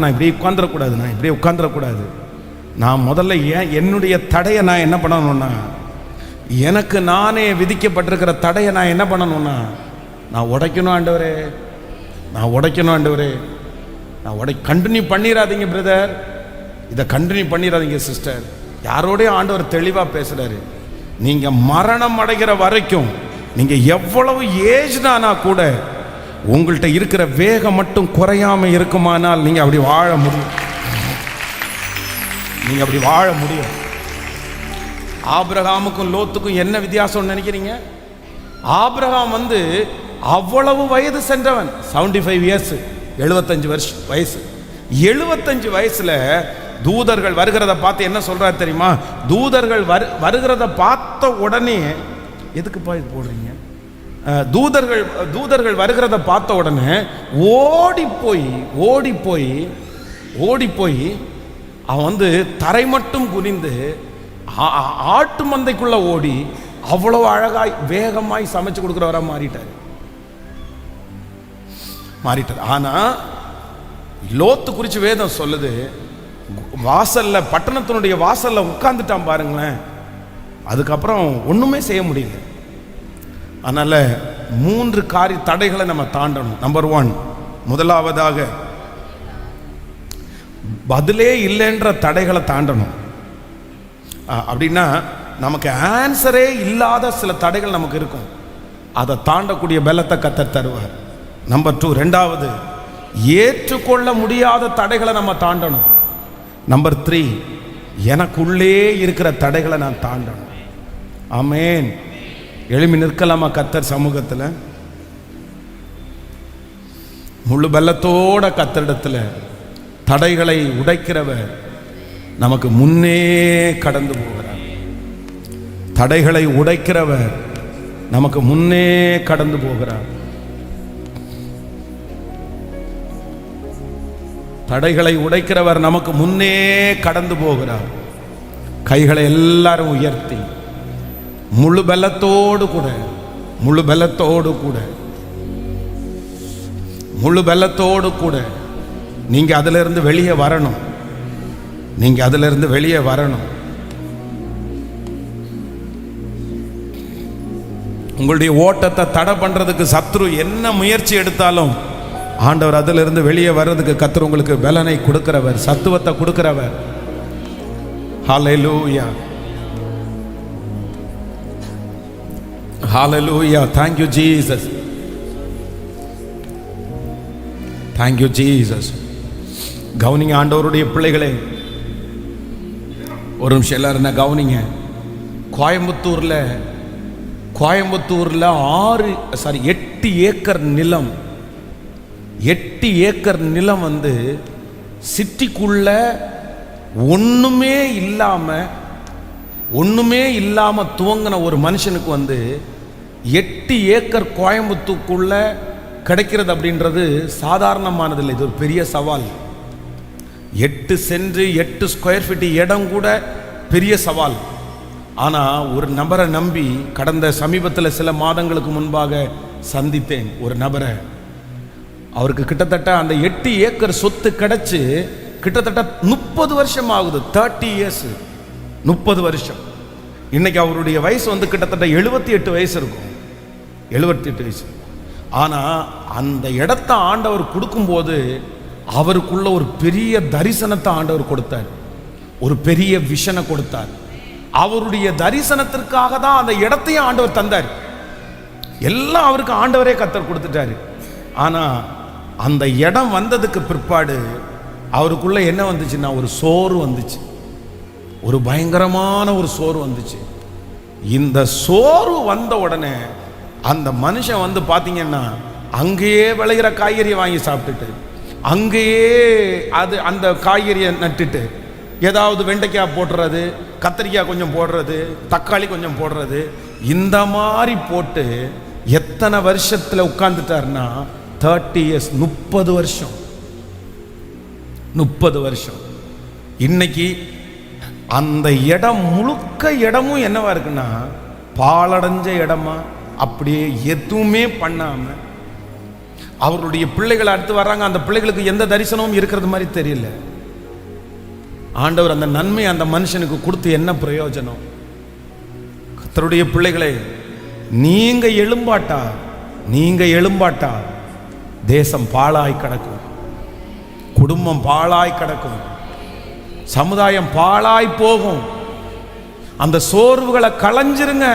நான் இப்படியே உட்கார்ந்துடக்கூடாது. நான் முதல்ல என்னுடைய தடையை நான் என்ன பண்ணணும்னா, எனக்கு நானே விதிக்கப்பட்டிருக்கிற தடையை நான் என்ன பண்ணணும்னா, நான் உடைக்கணும் ஆண்டவரே. கண்டினியூ பண்ணிடாதீங்க பிரதர், இதை கண்டினியூ பண்ணிடாதீங்க சிஸ்டர். யாரோடய ஆண்டவர் தெளிவாக பேசுறாரு. நீங்க மரணம் அடைகிற வரைக்கும், நீங்க எவ்வளவு ஏஜ்னா கூட உங்கள்கிட்ட இருக்கிற வேகம் மட்டும் குறையாம இருக்குமானால் நீங்க அப்படி வாழ முடியும். ஆபிரகாமுக்கும் லோத்துக்கும் என்ன வித்தியாசம் நினைக்கிறீங்க? ஆபிரகாம் வந்து அவ்வளவு வயது சென்றவன், 75 இயர்ஸ், 75 வயசு. 75 வயசுல தூதர்கள் வருகிறத பார்த்து என்ன சொல்றாரு தெரியுமா? தூதர்கள் வருகிறத பார்த்த உடனே, எதுக்குப்பா இது போடுறீங்க? தூதர்கள் வருகிறத பார்த்த உடனே ஓடி போய் அவன் வந்து தரை மட்டும் குனிந்து ஆட்டு மந்தைக்குள்ள ஓடி அவ்வளவு அழகாய் வேகமாய் சமைச்சு கொடுக்கிறவரா மாறிட்டார். ஆனா லோத்து குறிச்சு வேதம் சொல்லுது, வாசல்ல, பட்டணத்தினுடைய வாசல்ல உட்கார்ந்துட்டான் பாருங்களேன். அதுக்கப்புறம் ஒண்ணுமே செய்ய முடியல. அதனால 3 தடைகளை நம்ம தாண்டணும். நம்பர் 1, முதலாவதாக பதிலே இல்லைன்ற தடைகளை தாண்டணும். அப்படின்னா நமக்கு ஆன்சரே இல்லாத சில தடைகள் நமக்கு இருக்கும், அதை தாண்டக்கூடிய பலத்தை கர்த்தர் தருவார். நம்பர் 2, ரெண்டாவது, ஏற்றுக்கொள்ள முடியாத தடைகளை நம்ம தாண்டணும். நம்பர் 3, எனக்குள்ளே இருக்கிற தடைகளை நான் தாண்டணும். ஆமென். எழுப்பி நிற்கலாமா கர்த்தர் சமூகத்தில்? முழு பலத்தோட கர்த்தரிடத்துல தடைகளை உடைக்கிறவர் நமக்கு முன்னே கடந்து போகிறார். தடைகளை உடைக்கிறவர் நமக்கு முன்னே கடந்து போகிறார். தடைகளை உடைக்கிறவர் நமக்கு முன்னே கடந்து போகிறார். கைகளை எல்லாரும் உயர்த்தி முழு பலத்தோடு கூட நீங்க அதிலிருந்து வெளியே வரணும். உங்களுடைய ஓட்டத்தை தடை பண்றதுக்கு சத்ரு என்ன முயற்சி எடுத்தாலும் ஆண்டவர் அதிலிருந்து வெளியே வர்றதுக்கு கர்த்தர் உங்களுக்கு பலனை கொடுக்கிறவர், சத்துவத்தை கொடுக்கிறவர். ஹல்லேலூயா, ஹல்லேலூயா. Thank you Jesus, thank you Jesus. கவனிங்க ஆண்டவருடைய பிள்ளைகளே, ஒரு நிமிஷம் எல்லாரும் என்ன கவனிங்க. கோயம்புத்தூர்ல 8 ஏக்கர் நிலம், 8 ஏக்கர் நிலம் வந்து சிட்டிக்குள்ள ஒண்ணுமே இல்லாம துவங்கின ஒரு மனுஷனுக்கு வந்து 8 ஏக்கர் கோயம்புத்தூருக்குள்ள கிடைக்கிறது அப்படின்றது சாதாரணமானது இல்லை. இது ஒரு பெரிய சவால். 8 சென்ட் 8 ஸ்கொயர் ஃபீட் இடம் கூட பெரிய சவால். ஆனா ஒரு நபரை நம்பி கடந்த சமீபத்தில் சில மாதங்களுக்கு முன்பாக சந்தித்தேன் ஒரு நபரை. அவருக்கு கிட்டத்தட்ட அந்த 8 ஏக்கர் சொத்து கிடைச்சு கிட்டத்தட்ட 30 வருஷம் ஆகுது. 30 இயர்ஸ், 30 வருஷம். இன்னைக்கு அவருடைய வயசு வந்து கிட்டத்தட்ட 78 வயசு இருக்கும், 78 வயசு. ஆனா அந்த இடத்தை ஆண்டவர் கொடுக்கும்போது அவருக்குள்ள ஒரு பெரிய தரிசனத்தை ஆண்டவர் கொடுத்தார், ஒரு பெரிய விஷனை கொடுத்தார். அவருடைய தரிசனத்திற்காக தான் அந்த இடத்தையும் ஆண்டவர் தந்தார். எல்லாம் அவருக்கு ஆண்டவரே கர்த்தர் கொடுத்துட்டாரு. ஆனா அந்த இடம் வந்ததுக்கு பிற்பாடு அவருக்குள்ள என்ன வந்துச்சுன்னா ஒரு சோறு வந்துச்சு, ஒரு பயங்கரமான ஒரு சோறு வந்துச்சு. இந்த சோறு வந்த உடனே அந்த மனுஷன் வந்து பாத்தீங்கன்னா அங்கேயே விளைகிற காய்கறியை வாங்கி சாப்பிட்டுட்டு, அங்கேயே அந்த காய்கறியை நட்டுட்டு ஏதாவது வெண்டைக்காய் போடுறது, கத்திரிக்காய் கொஞ்சம் போடுறது, தக்காளி கொஞ்சம் போடுறது, இந்த மாதிரி போட்டு எத்தனை வருஷத்தில் உட்கார்ந்துட்டாருன்னா 30 years, 30 வருஷம். 30 வருஷம். இன்னைக்கு அந்த இடம் முழுக்க இடமும் என்னவா இருக்குன்னா பாழடைஞ்ச இடமா, அப்படியே எதுவுமே பண்ணாம அவர்களுடைய பிள்ளைகள் அடுத்து வர்றாங்க. அந்த பிள்ளைகளுக்கு எந்த தரிசனமும் இருக்கிறது மாதிரி தெரியல. ஆண்டவர் அந்த நன்மை அந்த மனுஷனுக்கு கொடுத்து என்ன பிரயோஜனம்? கர்த்தருடைய பிள்ளைகளே, நீங்க எழும்பாட்டா தேசம் பாழாய் கிடக்கும், குடும்பம் பாழாய் கிடக்கும், சமுதாயம் பாழாய் போகும். அந்த சோர்வுகளை களைஞ்சிருங்க,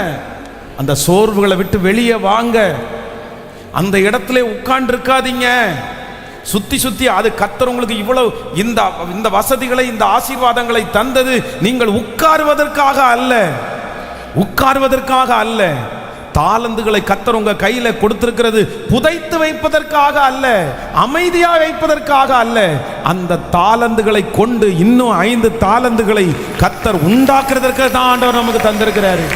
அந்த சோர்வுகளை விட்டு வெளியே வாங்க. அந்த இடத்துல உட்கார்ந்து இருக்காதீங்க. சுத்தி அது கர்த்தர் உங்களுக்கு இவ்வளவு இந்த வசதிகளை, இந்த ஆசீர்வாதங்களை தந்தது நீங்கள் உட்காருவதற்காக அல்ல. தாளந்துகளை கர்த்தர் உங்க கையில கொடுத்திருக்கிறது புதைத்து வைப்பதற்காக அல்ல, அமைதியா வைப்பதற்காக அல்ல. அந்த தாளந்துகளை கொண்டு இன்னும் 5 தாளந்துகளை கர்த்தர் உண்டாக்குறதற்கு தான் ஆண்டவர் நமக்கு தந்திருக்கிறாரு.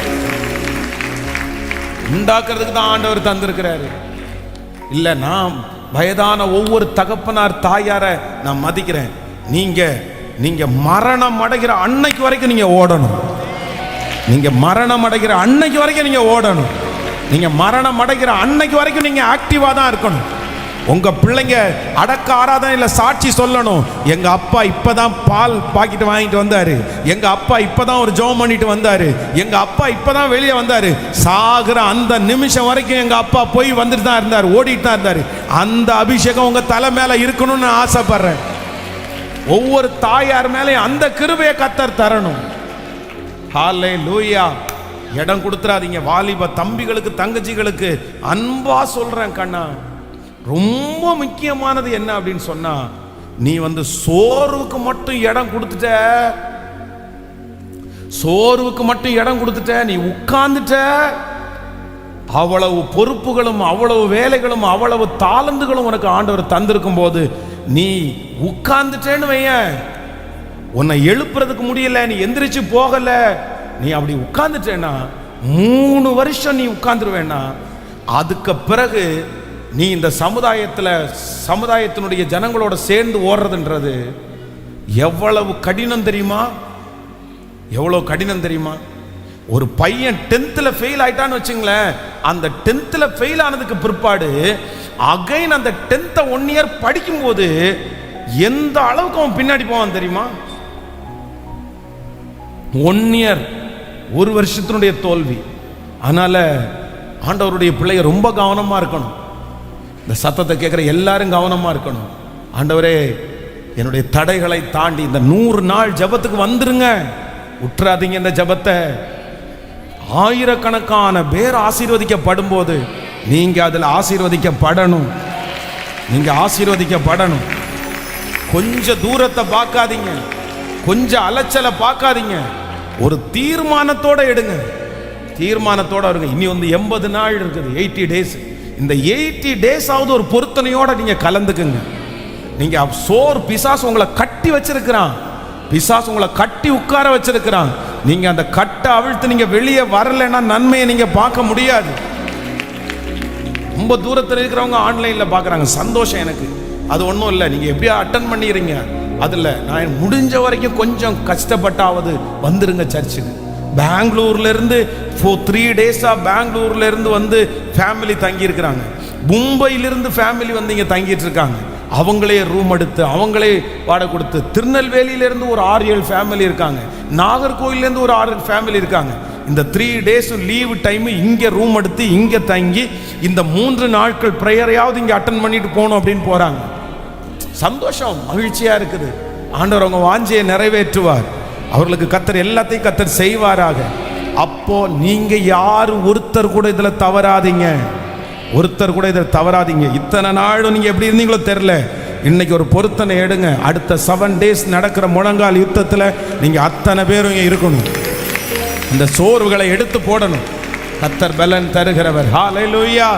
இல்ல, நான் வயதான ஒவ்வொரு தகப்பனார் தாயார நான் மதிக்கிறேன். நீங்க மரணம் அடைகிற அன்னைக்கு வரைக்கும் நீங்க ஓடணும். நீங்க மரணம் அடைகிற அன்னைக்கு வரைக்கும் நீங்க ஆக்டிவா தான் இருக்கணும். உங்க பிள்ளைங்க அடக்க ஆராதனையில சாட்சி சொல்லணும். எங்க அப்பா இப்பதான் பால் பாக்கெட் வாங்கிட்டு வந்தாரு, எங்க அப்பா இப்பதான் ஒரு ஜெபம் பண்ணிட்டு வந்தாரு, எங்க அப்பா இப்பதான் வெளியே வந்தாரு. சாகுற அந்த நிமிஷம் வரைக்கும் எங்க அப்பா போய் வந்துட்டு தான் இருந்தாரு, ஓடிட்டு தான் இருந்தாரு. அந்த அபிஷேகம் உங்க தலை மேல இருக்கணும்னு ஆசைப்படுறேன். ஒவ்வொரு தாயார் மேலே அந்த கிருபையை கர்த்தர் தரணும். ஹல்லேலூயா. இடம் கொடுத்துறாதீங்க. வாலிப தம்பிகளுக்கு தங்கச்சிகளுக்கு அன்பா சொல்றேன் கண்ணா, ரொம்ப முக்கியமானது என்ன அப்படின்னு சொன்னா, நீ சோர்வுக்கு மட்டும் இடம் கொடுத்துட்ட, நீ உட்கார்ந்துட்ட. அவ்வளவு பொறுப்புகளும் அவ்வளவு வேலைகளும் அவ்வளவு தாளந்துகளும் உனக்கு ஆண்டவர் தந்திருக்கும் போது நீ உட்கார்ந்துட்டேன்னு வையேன், உன்னை எழுப்புறதுக்கு முடியல, நீ எந்திரிச்சு போகல, நீ அப்படி உட்கார்ந்துட்டேன்னா 3 வருஷம் நீ உட்கார்ந்துருவேன்னா, அதுக்கு பிறகு நீ இந்த சமுதாயத்தினுடைய ஜனங்களோட சேர்ந்து ஓடுறதுன்றது எவ்வளவு கடினம் தெரியுமா? ஒரு பையன் 10th ஃபெயில் ஆயிட்டான்னு வச்சுங்களேன், அந்த 10th ஃபெயில் ஆனதுக்கு பிற்பாடு அகைன் அந்த 10th 1 year படிக்கும் போது எந்த அளவுக்கு அவன் பின்னாடி போவான் தெரியுமா? 1 year, 1 வருஷத்தினுடைய தோல்வி. அதனால ஆண்டவருடைய பிள்ளைங்க ரொம்ப கவனமா இருக்கணும். இந்த சத்தத்தை கேட்கிற எல்லாரும் கவனமா இருக்கணும். ஆண்டவரே, என்னுடைய தடைகளை தாண்டி இந்த 100 நாள் ஜெபத்துக்கு வந்துருங்க, உற்றாதீங்க இந்த ஜெபத்தை. ஆயிரக்கணக்கான பேர் ஆசீர்வதிக்கப்படும் போது நீங்க அதில் ஆசீர்வதிக்கப்படணும். கொஞ்சம் தூரத்தை பார்க்காதீங்க, கொஞ்சம் அலைச்சலை பார்க்காதீங்க. ஒரு தீர்மானத்தோட எடுங்க, தீர்மானத்தோட இருங்க. இனி 80 நாள் இருக்குது, 80 days. இந்த 80 days ஆவது ஒரு பொருத்தனையோட நீங்க கலந்துக்குங்க. நீங்க பிசாசு உங்களை கட்டி வச்சிருக்கிறான், பிசாசு உங்களை கட்டி உட்கார வச்சிருக்கிறான். நீங்க அந்த கட்டை அவிழ்த்து நீங்க வெளியே வரலைன்னா நன்மையை நீங்க பார்க்க முடியாது. ரொம்ப தூரத்தில் இருக்கிறவங்க ஆன்லைன்ல பார்க்குறாங்க, சந்தோஷம் எனக்கு. அது ஒன்றும் இல்லை, நீங்க எப்படியா அட்டன் பண்ணிடுறீங்க. அதில் நான் முடிஞ்ச வரைக்கும் கொஞ்சம் கஷ்டப்பட்டாவது வந்துருங்க சர்ச்சுக்கு. பெங்களூர்ல இருந்து 3 days பெங்களூர்ல இருந்து ஃபேமிலி தங்கி இருக்கிறாங்க. மும்பையிலிருந்து ஃபேமிலி இங்க தங்கிட்டு இருக்காங்க. அவங்களே ரூம் எடுத்து அவங்களே வாடகை கொடுத்து. திருநெல்வேலியிலிருந்து ஒரு 6-7 ஃபேமிலி இருக்காங்க. நாகர்கோயிலேருந்து ஒரு 6 ஃபேமிலி இருக்காங்க. இந்த 3 days லீவு டைம் இங்கே ரூம் எடுத்து இங்கே தங்கி இந்த 3 நாட்கள் ப்ரேயரையாவது இங்கே அட்டன் பண்ணிட்டு போகணும் அப்படின்னு போகிறாங்க. சந்தோஷம், மகிழ்ச்சியாக இருக்குது. ஆண்டவர் அவங்க வாஞ்சியை நிறைவேற்றுவார். அவர்களுக்கு கர்த்தர் எல்லாத்தையும் கர்த்தர் செய்வாராக. அப்போ நீங்க யாரு ஒருத்தர் கூட இதில் தவறாதீங்க. இத்தனை நாளும் நீங்க எப்படி இருந்தீங்களோ தெரியல, இன்னைக்கு ஒரு பொருத்தனை எடுங்க. அடுத்த 7 days நடக்கிற முழங்கால் யுத்தத்தில் நீங்க அத்தனை பேரும் இங்கே இருக்கணும். இந்த சோர்வுகளை எடுத்து போடணும். கர்த்தர் பலன் தருகிறவர். ஹல்லேலூயா.